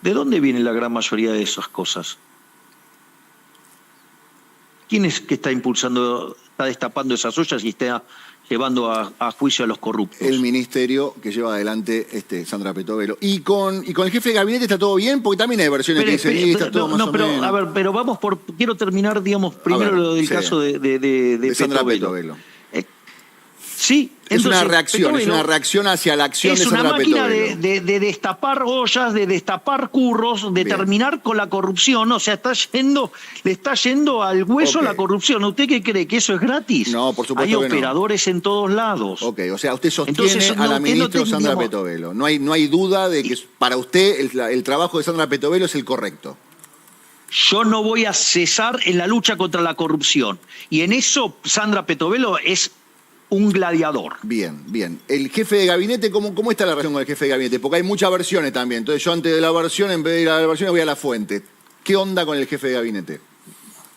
Speaker 1: ¿De dónde viene la gran mayoría de esas cosas? ¿Quién es que está destapando esas ollas y está llevando a juicio a los corruptos?
Speaker 2: El ministerio que lleva adelante Sandra Petovelo. ¿Y con el jefe de gabinete está todo bien? Porque también hay versiones que dicen, está todo más o menos.
Speaker 1: A ver, pero quiero terminar, digamos, primero lo del caso de
Speaker 2: Sandra
Speaker 1: Petovelo.
Speaker 2: Petovelo.
Speaker 1: Sí,
Speaker 2: Es
Speaker 1: entonces,
Speaker 2: una reacción hacia la acción de Sandra Petovelo.
Speaker 1: Es una máquina de destapar ollas, de destapar curros, de terminar con la corrupción. O sea, le está yendo al hueso la corrupción. ¿Usted qué cree? ¿Que eso es gratis?
Speaker 2: No, por supuesto
Speaker 1: hay
Speaker 2: que no.
Speaker 1: operadores en todos lados.
Speaker 2: Ok, o sea, usted sostiene
Speaker 1: Entonces,
Speaker 2: a la ministra Sandra
Speaker 1: digamos,
Speaker 2: Petovelo. No hay duda de que para usted el trabajo de Sandra Petovelo es el correcto.
Speaker 1: Yo no voy a cesar en la lucha contra la corrupción. Y en eso Sandra Petovelo es un gladiador.
Speaker 2: Bien. El jefe de gabinete, ¿cómo está la relación con el jefe de gabinete? Porque hay muchas versiones también. Entonces yo antes de la versión, en vez de ir a la versión, voy a la fuente. ¿Qué onda con el jefe de gabinete?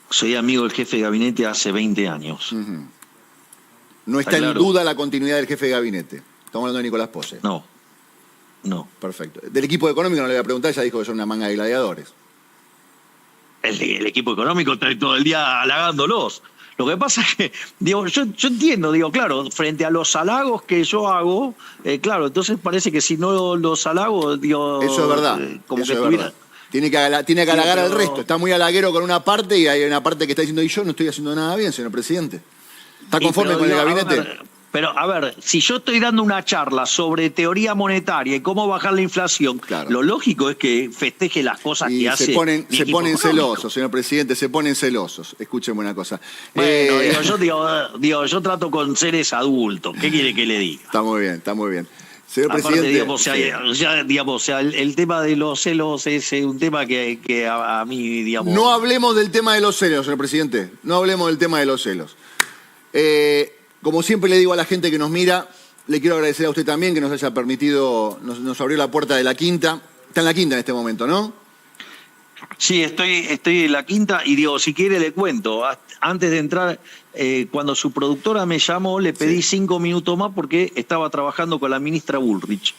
Speaker 1: Soy amigo del jefe de gabinete hace 20 años.
Speaker 2: No está
Speaker 1: claro.
Speaker 2: en duda la continuidad del jefe de gabinete. Estamos hablando de Nicolás Pose.
Speaker 1: No.
Speaker 2: Perfecto. Del equipo económico no le voy a preguntar, ya dijo que son una manga de gladiadores.
Speaker 1: El equipo económico está todo el día halagándolos. Lo que pasa es que, digo, yo entiendo, claro, frente a los halagos que yo hago, claro, entonces parece que si no los halago,
Speaker 2: Eso es verdad.
Speaker 1: Como
Speaker 2: eso
Speaker 1: que
Speaker 2: es
Speaker 1: estuviera...
Speaker 2: verdad. Tiene que halagar al
Speaker 1: pero...
Speaker 2: resto. Está muy halaguero con una parte y hay una parte que está diciendo, y yo no estoy haciendo nada bien, señor presidente. ¿Está conforme con el gabinete?
Speaker 1: A ver, si yo estoy dando una charla sobre teoría monetaria y cómo bajar la inflación,
Speaker 2: claro,
Speaker 1: lo lógico es que festeje las cosas que hace.
Speaker 2: Se ponen
Speaker 1: económico.
Speaker 2: celosos, señor presidente, se ponen celosos. Escúcheme una cosa.
Speaker 1: Bueno, yo trato con seres adultos. ¿Qué quiere que le diga?
Speaker 2: Está muy bien. Señor
Speaker 1: Aparte,
Speaker 2: presidente.
Speaker 1: digamos, el tema de los celos es un tema que a mí, digamos...
Speaker 2: No hablemos del tema de los celos, señor presidente. No hablemos del tema de los celos. Como siempre le digo a la gente que nos mira, le quiero agradecer a usted también que nos haya permitido, nos abrió la puerta de la quinta. Está en la quinta en este momento, ¿no?
Speaker 1: Sí, estoy en la quinta y digo, si quiere le cuento. Antes de entrar, cuando su productora me llamó, le pedí 5 minutos más porque estaba trabajando con la ministra Bullrich.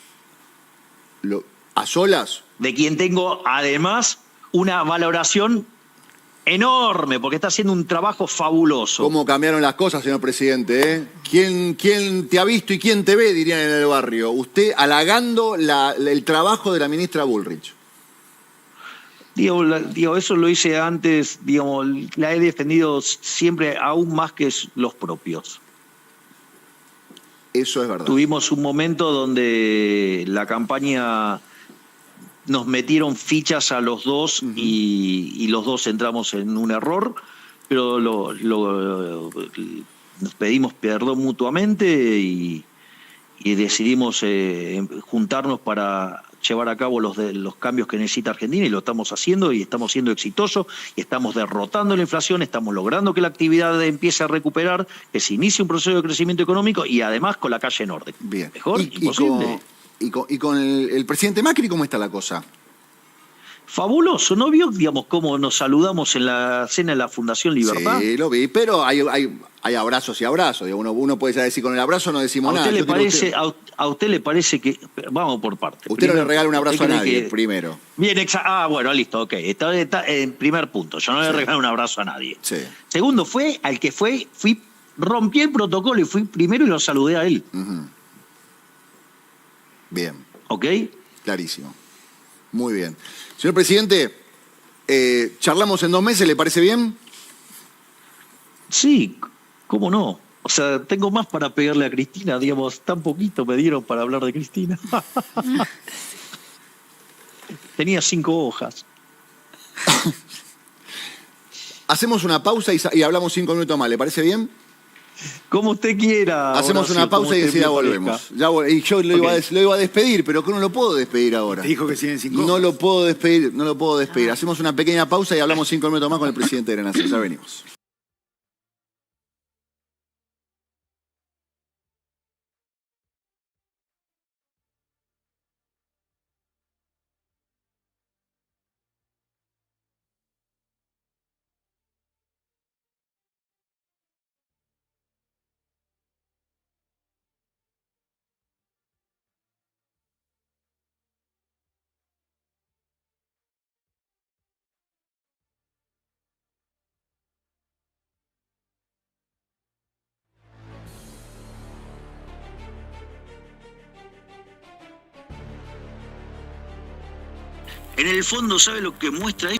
Speaker 2: ¿A solas?
Speaker 1: De quien tengo además una valoración enorme, porque está haciendo un trabajo fabuloso.
Speaker 2: ¿Cómo cambiaron las cosas, señor presidente? ¿Quién te ha visto y quién te ve, dirían en el barrio? Usted halagando el trabajo de la ministra Bullrich.
Speaker 1: Digo, eso lo hice antes, digamos, la he defendido siempre aún más que los propios.
Speaker 2: Eso es verdad.
Speaker 1: Tuvimos un momento donde la campaña nos metieron fichas a los dos y los dos entramos en un error, pero nos pedimos perdón mutuamente y decidimos juntarnos para llevar a cabo los cambios que necesita Argentina, y lo estamos haciendo y estamos siendo exitosos y estamos derrotando la inflación, estamos logrando que la actividad empiece a recuperar, que se inicie un proceso de crecimiento económico y además con la calle Norte.
Speaker 2: Bien.
Speaker 1: Mejor imposible.
Speaker 2: ¿Y con el presidente Macri cómo está la cosa?
Speaker 1: Fabuloso, ¿no vio, digamos, cómo nos saludamos en la cena de la Fundación Libertad?
Speaker 2: Sí, lo vi, pero hay abrazos y abrazos. Uno puede ya decir, con el abrazo no decimos nada.
Speaker 1: ¿A usted le parece que...? Vamos por partes.
Speaker 2: Usted no le regala un abrazo a nadie, primero.
Speaker 1: Bien, bueno, listo, ok. Está en primer punto, yo no le regalo un abrazo a nadie.
Speaker 2: Sí.
Speaker 1: Segundo, rompí el protocolo y fui primero y lo saludé a él.
Speaker 2: Bien.
Speaker 1: ¿Ok?
Speaker 2: Clarísimo. Muy bien. Señor presidente, charlamos en 2 meses, ¿le parece bien?
Speaker 1: Sí, ¿cómo no? O sea, tengo más para pegarle a Cristina, digamos, tan poquito me dieron para hablar de Cristina. Tenía 5 hojas.
Speaker 2: Hacemos una pausa y hablamos 5 minutos más, ¿le parece bien?
Speaker 1: Como usted quiera.
Speaker 2: Hacemos
Speaker 1: Horacio,
Speaker 2: una pausa y enseguida volvemos. Y yo lo iba a despedir, pero no lo puedo despedir ahora.
Speaker 3: Te dijo que siguen 5 hojas.
Speaker 2: No lo puedo despedir. Hacemos una pequeña pausa y hablamos 5 minutos más con el presidente de la Nación. Ya venimos.
Speaker 1: En el fondo, ¿sabe lo que muestra ahí?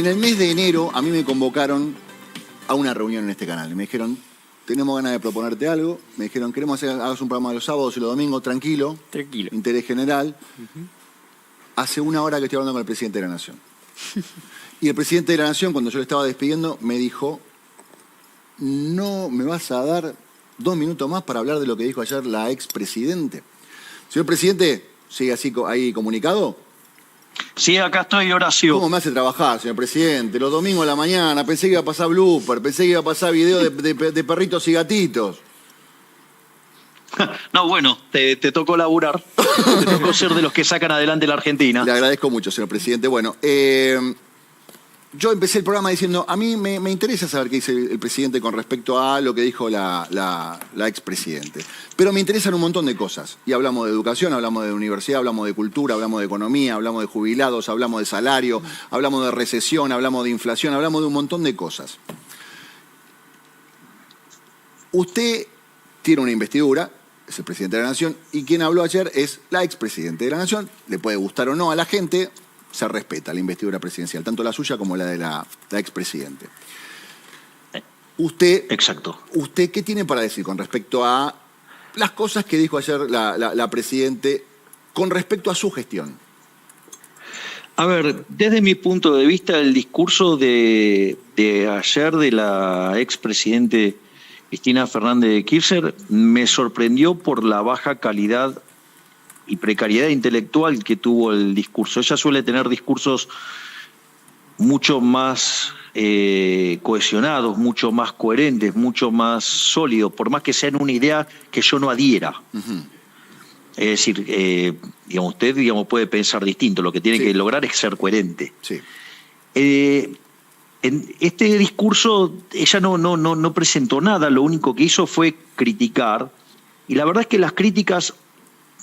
Speaker 2: En el mes de enero a mí me convocaron a una reunión en este canal. Me dijeron, tenemos ganas de proponerte algo. Me dijeron, queremos hagas un programa los sábados y los domingos, tranquilo. Interés general. Hace una hora que estoy hablando con el presidente de la Nación. Y el presidente de la Nación, cuando yo le estaba despidiendo, me dijo, no me vas a dar 2 minutos más para hablar de lo que dijo ayer la expresidente. Señor presidente, ¿sigue así ahí comunicado?
Speaker 1: Sí, acá estoy, Horacio.
Speaker 2: ¿Cómo me hace trabajar, señor presidente? Los domingos a la mañana, pensé que iba a pasar blooper, pensé que iba a pasar video de perritos y gatitos.
Speaker 1: No, bueno, te tocó laburar. Te tocó ser de los que sacan adelante la Argentina.
Speaker 2: Le agradezco mucho, señor presidente. Bueno, yo empecé el programa diciendo, a mí me interesa saber qué dice el presidente con respecto a lo que dijo la expresidente. Pero me interesan un montón de cosas. Y hablamos de educación, hablamos de universidad, hablamos de cultura, hablamos de economía, hablamos de jubilados, hablamos de salario, hablamos de recesión, hablamos de inflación, hablamos de un montón de cosas. Usted tiene una investidura, es el presidente de la Nación, y quien habló ayer es la expresidente de la Nación. Le puede gustar o no a la gente, se respeta la investidura presidencial, tanto la suya como la de la expresidente.
Speaker 1: Exacto.
Speaker 2: ¿Usted qué tiene para decir con respecto a las cosas que dijo ayer la presidente con respecto a su gestión?
Speaker 1: A ver, desde mi punto de vista, el discurso de ayer de la expresidente Cristina Fernández de Kirchner me sorprendió por la baja calidad y precariedad intelectual que tuvo el discurso. Ella suele tener discursos mucho más cohesionados, mucho más coherentes, mucho más sólidos, por más que sean una idea que yo no adhiera. Uh-huh. Es decir, digamos, usted puede pensar distinto, lo que tiene que lograr es ser coherente.
Speaker 2: Sí.
Speaker 1: En este discurso ella no presentó nada, lo único que hizo fue criticar, y la verdad es que las críticas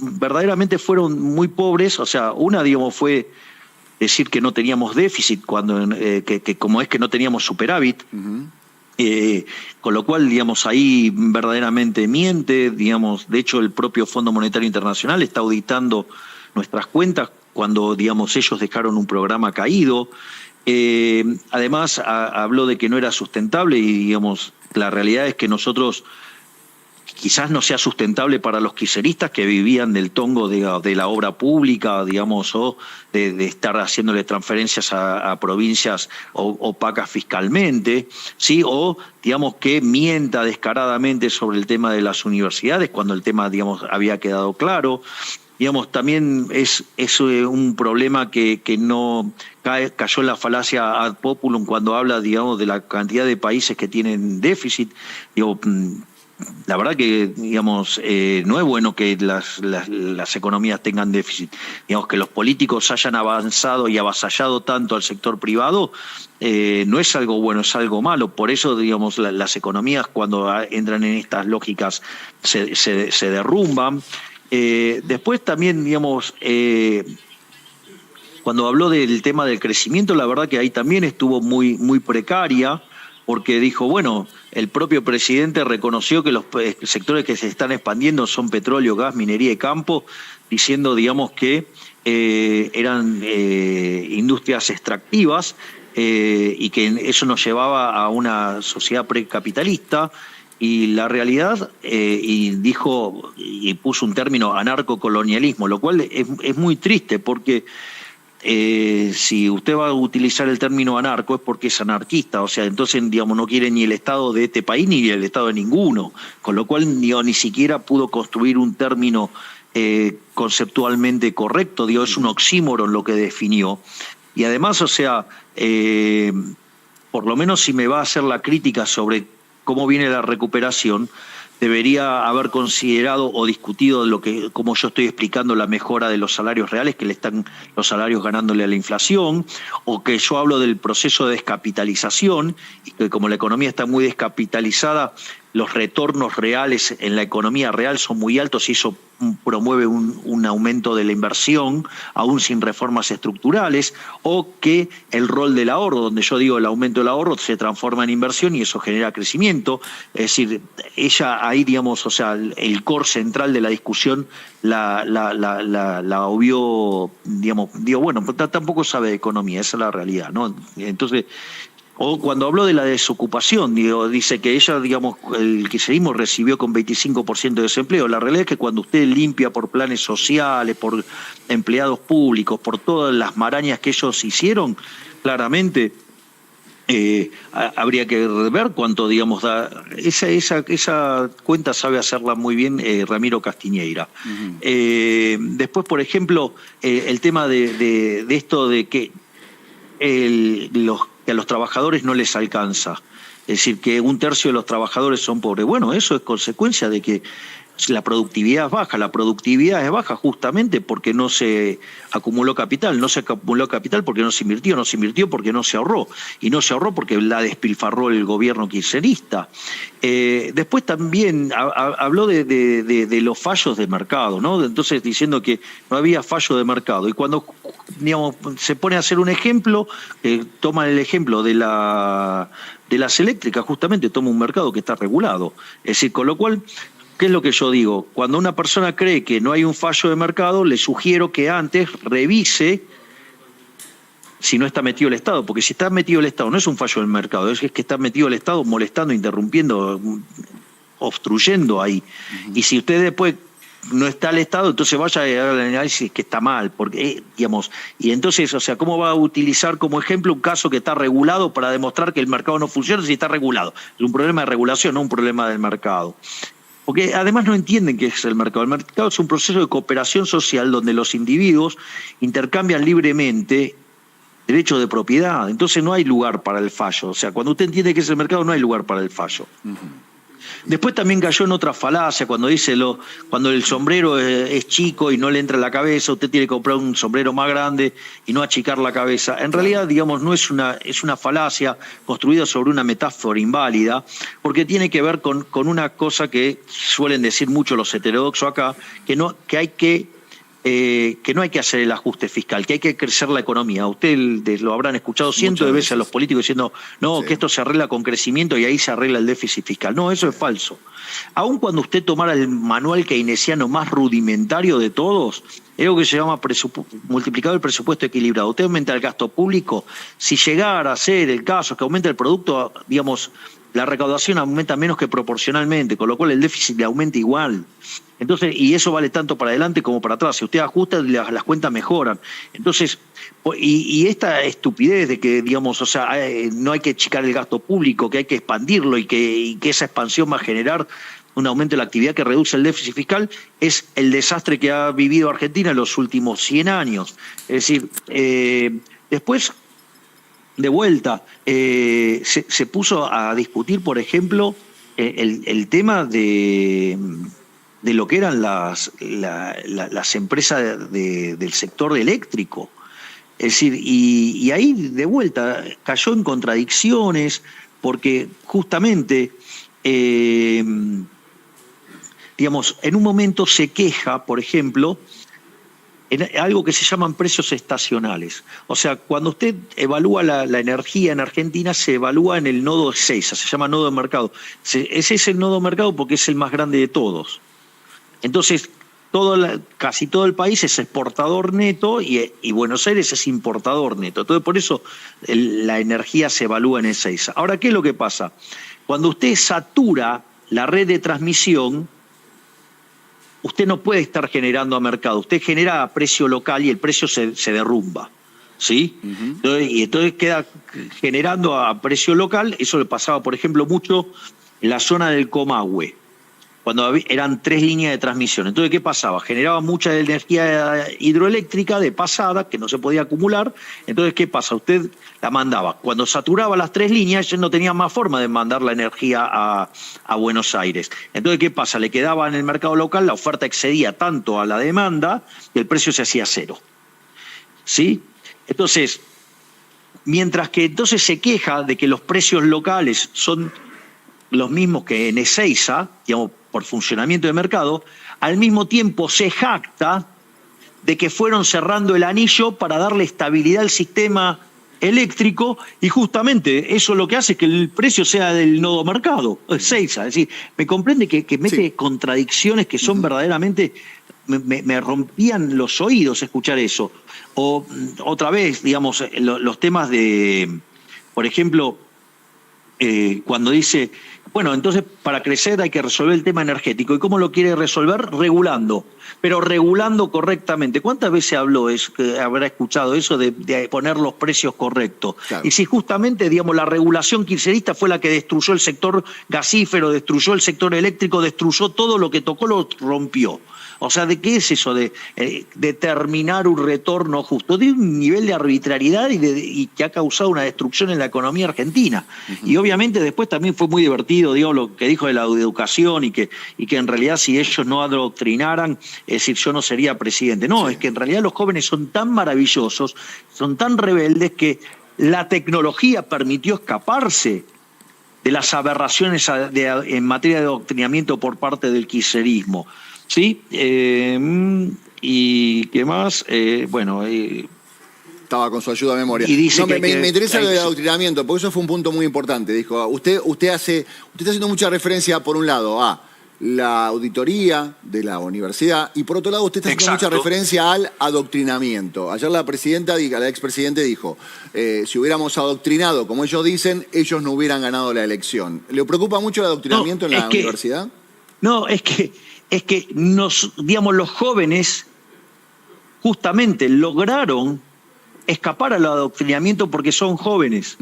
Speaker 1: verdaderamente fueron muy pobres. O sea, una, fue decir que no teníamos déficit, cuando que como es que no teníamos superávit, con lo cual, ahí verdaderamente miente. De hecho, el propio Fondo Monetario Internacional está auditando nuestras cuentas cuando, ellos dejaron un programa caído. Además, habló de que no era sustentable y, la realidad es que nosotros quizás no sea sustentable para los kirchneristas que vivían del tongo de la obra pública, o de estar haciéndole transferencias a provincias opacas fiscalmente, ¿sí? O, que mienta descaradamente sobre el tema de las universidades cuando el tema, había quedado claro. También es un problema que no cayó en la falacia ad populum cuando habla, de la cantidad de países que tienen déficit. La verdad que, no es bueno que las economías tengan déficit. Que los políticos hayan avanzado y avasallado tanto al sector privado, no es algo bueno, es algo malo. Por eso, las economías, cuando entran en estas lógicas, se derrumban. Después también, cuando habló del tema del crecimiento, la verdad que ahí también estuvo muy precaria, porque dijo, el propio presidente reconoció que los sectores que se están expandiendo son petróleo, gas, minería y campo, diciendo, que eran industrias extractivas y que eso nos llevaba a una sociedad precapitalista. Y la realidad, y dijo, y puso un término, anarcocolonialismo, lo cual es muy triste, porque si usted va a utilizar el término anarco es porque es anarquista. O sea, entonces, no quiere ni el Estado de este país ni el Estado de ninguno, con lo cual ni siquiera pudo construir un término conceptualmente correcto. Es un oxímoron lo que definió. Y además, por lo menos si me va a hacer la crítica sobre cómo viene la recuperación, debería haber considerado o discutido como yo estoy explicando, la mejora de los salarios reales, que le están los salarios ganándole a la inflación, o que yo hablo del proceso de descapitalización, y que como la economía está muy descapitalizada, los retornos reales en la economía real son muy altos y eso promueve un aumento de la inversión, aún sin reformas estructurales, o que el rol del ahorro, donde yo digo el aumento del ahorro, se transforma en inversión y eso genera crecimiento. Es decir, ella ahí, digamos, o sea, el core central de la discusión la obvió, digamos, digo, bueno, tampoco sabe de economía, esa es la realidad, ¿no? Entonces, o cuando habló de la desocupación, dice que ella, digamos, el kirchnerismo recibió con 25% de desempleo. La realidad es que cuando usted limpia por planes sociales, por empleados públicos, por todas las marañas que ellos hicieron, claramente habría que ver cuánto, digamos, da. Esa cuenta sabe hacerla muy bien Ramiro Castiñeira. Después, por ejemplo, el tema de esto de que que a los trabajadores no les alcanza. Es decir, que 1/3 de los trabajadores son pobres. Bueno, eso es consecuencia de que la productividad es baja. La productividad es baja justamente porque no se acumuló capital. No se acumuló capital porque no se invirtió porque no se ahorró. Y no se ahorró porque la despilfarró el gobierno kirchnerista. Después también habló de los fallos de mercado, ¿no? Entonces diciendo que no había fallo de mercado. Y cuando, digamos, se pone a hacer un ejemplo, toma el ejemplo de las eléctricas, justamente toma un mercado que está regulado. Es decir, con lo cual, ¿qué es lo que yo digo? Cuando una persona cree que no hay un fallo de mercado, le sugiero que antes revise si no está metido el Estado, porque si está metido el Estado no es un fallo del mercado, es que está metido el Estado molestando, interrumpiendo, obstruyendo ahí. Y si usted después no está el Estado, entonces vaya al análisis que está mal, porque, digamos, y entonces, o sea, ¿cómo va a utilizar como ejemplo un caso que está regulado para demostrar que el mercado no funciona si está regulado? Es un problema de regulación, no un problema del mercado. Porque además no entienden qué es el mercado. El mercado es un proceso de cooperación social donde los individuos intercambian libremente derechos de propiedad. Entonces no hay lugar para el fallo. O sea, cuando usted entiende qué es el mercado, no hay lugar para el fallo. Después también cayó en otra falacia cuando dice cuando el sombrero es chico y no le entra en la cabeza, usted tiene que comprar un sombrero más grande y no achicar la cabeza. En realidad, digamos, no es una falacia construida sobre una metáfora inválida, porque tiene que ver con una cosa que suelen decir mucho los heterodoxos acá, que no hay que hacer el ajuste fiscal, que hay que crecer la economía. Ustedes lo habrán escuchado cientos de veces a los políticos diciendo, no, que esto se arregla con crecimiento y ahí se arregla el déficit fiscal. No, eso es falso. Aun cuando usted tomara el manual keynesiano más rudimentario de todos, es algo que se llama multiplicador del presupuesto equilibrado. Usted aumenta el gasto público, si llegara a ser el caso que aumenta el producto, digamos, la recaudación aumenta menos que proporcionalmente, con lo cual el déficit le aumenta igual. Entonces, y eso vale tanto para adelante como para atrás. Si usted ajusta, las cuentas mejoran. Entonces, y esta estupidez de que, digamos, o sea, no hay que achicar el gasto público, que hay que expandirlo y que esa expansión va a generar un aumento de la actividad que reduce el déficit fiscal, es el desastre que ha vivido Argentina en los últimos 100 años. Es decir, después, de vuelta, se puso a discutir, por ejemplo, el tema de lo que eran las empresas del sector eléctrico. Es decir, y ahí de vuelta cayó en contradicciones, porque justamente, digamos, en un momento se queja, por ejemplo, en algo que se llaman precios estacionales. O sea, cuando usted evalúa la energía en Argentina, se evalúa en el nodo Ezeiza, se llama nodo de mercado. Ese es el nodo de mercado porque es el más grande de todos. Entonces, casi todo el país es exportador neto y Buenos Aires es importador neto. Entonces, por eso la energía se evalúa en Ezeiza. Ahora, ¿qué es lo que pasa? Cuando usted satura la red de transmisión, usted no puede estar generando a mercado. Usted genera a precio local y el precio se derrumba, ¿sí? Entonces queda generando a precio local. Eso le pasaba, por ejemplo, mucho en la zona del Comahue, cuando eran 3 líneas de transmisión. Entonces, ¿qué pasaba? Generaba mucha energía hidroeléctrica de pasada, que no se podía acumular. Entonces, ¿qué pasa? Usted la mandaba. Cuando saturaba las 3 líneas, ya no tenía más forma de mandar la energía a Buenos Aires. Entonces, ¿qué pasa? Le quedaba en el mercado local, la oferta excedía tanto a la demanda y el precio se hacía cero. ¿Sí? Entonces, mientras que entonces se queja de que los precios locales son los mismos que en Ezeiza, digamos, por funcionamiento de mercado, al mismo tiempo se jacta de que fueron cerrando el anillo para darle estabilidad al sistema eléctrico, y justamente eso lo que hace es que el precio sea del nodo mercado, Ezeiza. Es decir, me comprende que mete contradicciones que son verdaderamente, me rompían los oídos escuchar eso. O otra vez, digamos, los temas de, por ejemplo, cuando dice, bueno, entonces para crecer hay que resolver el tema energético. ¿Y cómo lo quiere resolver? Regulando, pero regulando correctamente. ¿Cuántas veces habló eso, que habrá escuchado eso de poner los precios correctos? Claro. Y si justamente, digamos, la regulación kirchnerista fue la que destruyó el sector gasífero, destruyó el sector eléctrico, destruyó todo lo que tocó, lo rompió. O sea, ¿de qué es eso de determinar un retorno justo? De un nivel de arbitrariedad y que ha causado una destrucción en la economía argentina. Y obviamente después también fue muy divertido, digo, lo que dijo de la educación y que en realidad si ellos no adoctrinaran, es decir, yo no sería presidente. No, es que en realidad los jóvenes son tan maravillosos, son tan rebeldes que la tecnología permitió escaparse de las aberraciones en materia de adoctrinamiento por parte del kirchnerismo. Sí, y qué más, bueno...
Speaker 2: Estaba con su ayuda de memoria.
Speaker 1: Y dice
Speaker 2: me interesa lo del adoctrinamiento, porque eso fue un punto muy importante. Dijo, usted está haciendo mucha referencia, por un lado, a la auditoría de la universidad, y por otro lado usted está haciendo mucha referencia al adoctrinamiento. Ayer la expresidente dijo, si hubiéramos adoctrinado, como ellos dicen, ellos no hubieran ganado la elección. ¿Le preocupa mucho el adoctrinamiento en la universidad?
Speaker 1: No, es que digamos, los jóvenes justamente lograron escapar al adoctrinamiento porque son jóvenes,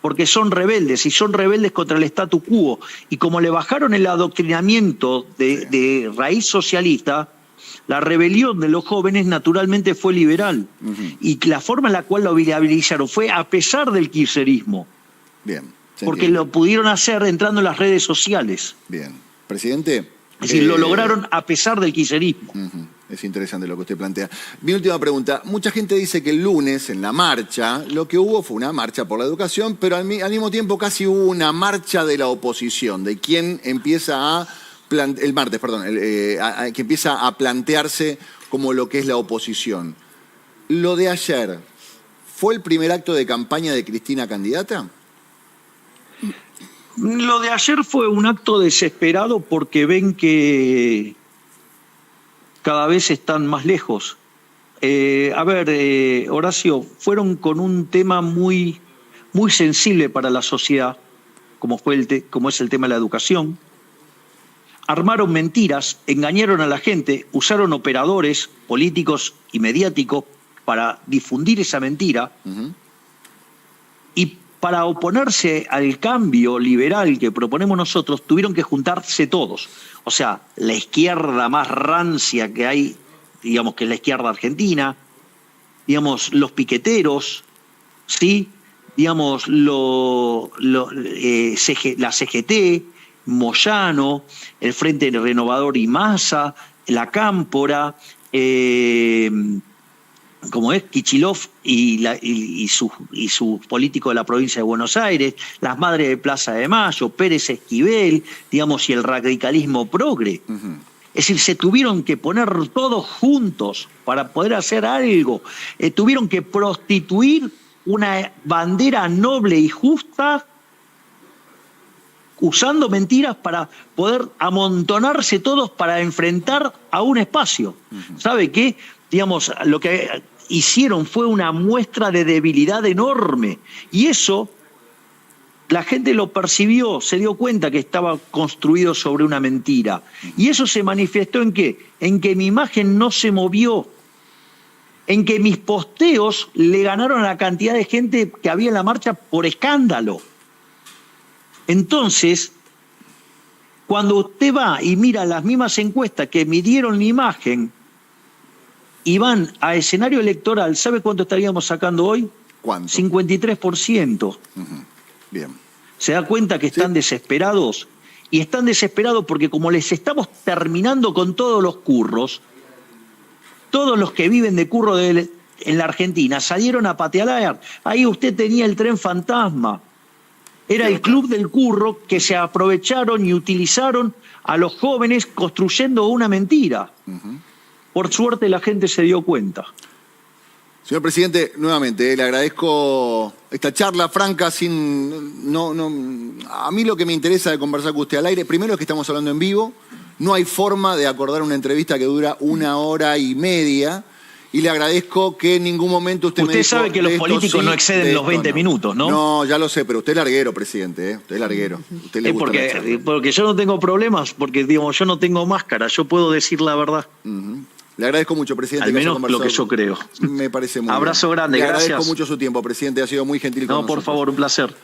Speaker 1: porque son rebeldes, y son rebeldes contra el statu quo. Y como le bajaron el adoctrinamiento de raíz socialista, la rebelión de los jóvenes naturalmente fue liberal. Y la forma en la cual lo viabilizaron fue a pesar del kirchnerismo.
Speaker 2: Bien.
Speaker 1: Porque lo pudieron hacer entrando en las redes sociales.
Speaker 2: Bien. Presidente...
Speaker 1: Es decir, lo lograron a pesar del kirchnerismo.
Speaker 2: Es interesante lo que usted plantea. Mi última pregunta. Mucha gente dice que el lunes, en la marcha, lo que hubo fue una marcha por la educación, pero al mismo tiempo casi hubo una marcha de la oposición, de quien empieza a... el martes, perdón, que empieza a plantearse como lo que es la oposición. ¿Lo de ayer fue el primer acto de campaña de Cristina candidata?
Speaker 1: Lo de ayer fue un acto desesperado porque ven que cada vez están más lejos. Horacio, fueron con un tema muy, muy sensible para la sociedad, como es el tema de la educación. Armaron mentiras, engañaron a la gente, usaron operadores políticos y mediáticos para difundir esa mentira. Y para oponerse al cambio liberal que proponemos nosotros, tuvieron que juntarse todos. O sea, la izquierda más rancia que hay, digamos que es la izquierda argentina, digamos, los piqueteros, ¿sí? Digamos, la CGT, Moyano, el Frente Renovador y Massa, la Cámpora, como es Kicillof y sus políticos de la provincia de Buenos Aires, las madres de Plaza de Mayo, Pérez Esquivel, digamos, y el radicalismo progre. Es decir, se tuvieron que poner todos juntos para poder hacer algo. Tuvieron que prostituir una bandera noble y justa usando mentiras para poder amontonarse todos para enfrentar a un espacio. ¿Sabe qué? Digamos, lo que hicieron fue una muestra de debilidad enorme. Y eso, la gente lo percibió, se dio cuenta que estaba construido sobre una mentira. Y eso se manifestó ¿en qué? En que mi imagen no se movió. En que mis posteos le ganaron a la cantidad de gente que había en la marcha por escándalo. Entonces, cuando usted va y mira las mismas encuestas que midieron mi imagen y van a escenario electoral, ¿sabe cuánto estaríamos sacando hoy?
Speaker 2: ¿Cuánto?
Speaker 1: 53%.
Speaker 2: Bien.
Speaker 1: ¿Se da cuenta que están desesperados? Y están desesperados porque como les estamos terminando con todos los curros, todos los que viven de curro en la Argentina salieron a patear. Ahí usted tenía el tren fantasma. Era el club del curro que se aprovecharon y utilizaron a los jóvenes construyendo una mentira. Por suerte la gente se dio cuenta.
Speaker 2: Señor presidente, nuevamente, le agradezco esta charla franca a mí lo que me interesa de conversar con usted al aire, primero es que estamos hablando en vivo, no hay forma de acordar una entrevista que dura 1 hora y media, y le agradezco que en ningún momento usted me dijo...
Speaker 1: Usted sabe que los políticos no exceden los 20 minutos, ¿no?
Speaker 2: No, ya lo sé, pero usted es larguero, presidente, ¿eh? Usted es larguero. Usted le gusta la charla.
Speaker 1: Porque yo no tengo problemas, porque digamos, yo no tengo máscara, yo puedo decir la verdad.
Speaker 2: Le agradezco mucho, presidente.
Speaker 1: Al menos lo que yo creo.
Speaker 2: Me parece muy
Speaker 1: Abrazo
Speaker 2: bien.
Speaker 1: grande,
Speaker 2: Le
Speaker 1: gracias.
Speaker 2: agradezco mucho su tiempo, presidente. Ha sido muy gentil con nosotros.
Speaker 1: No, por favor, un placer.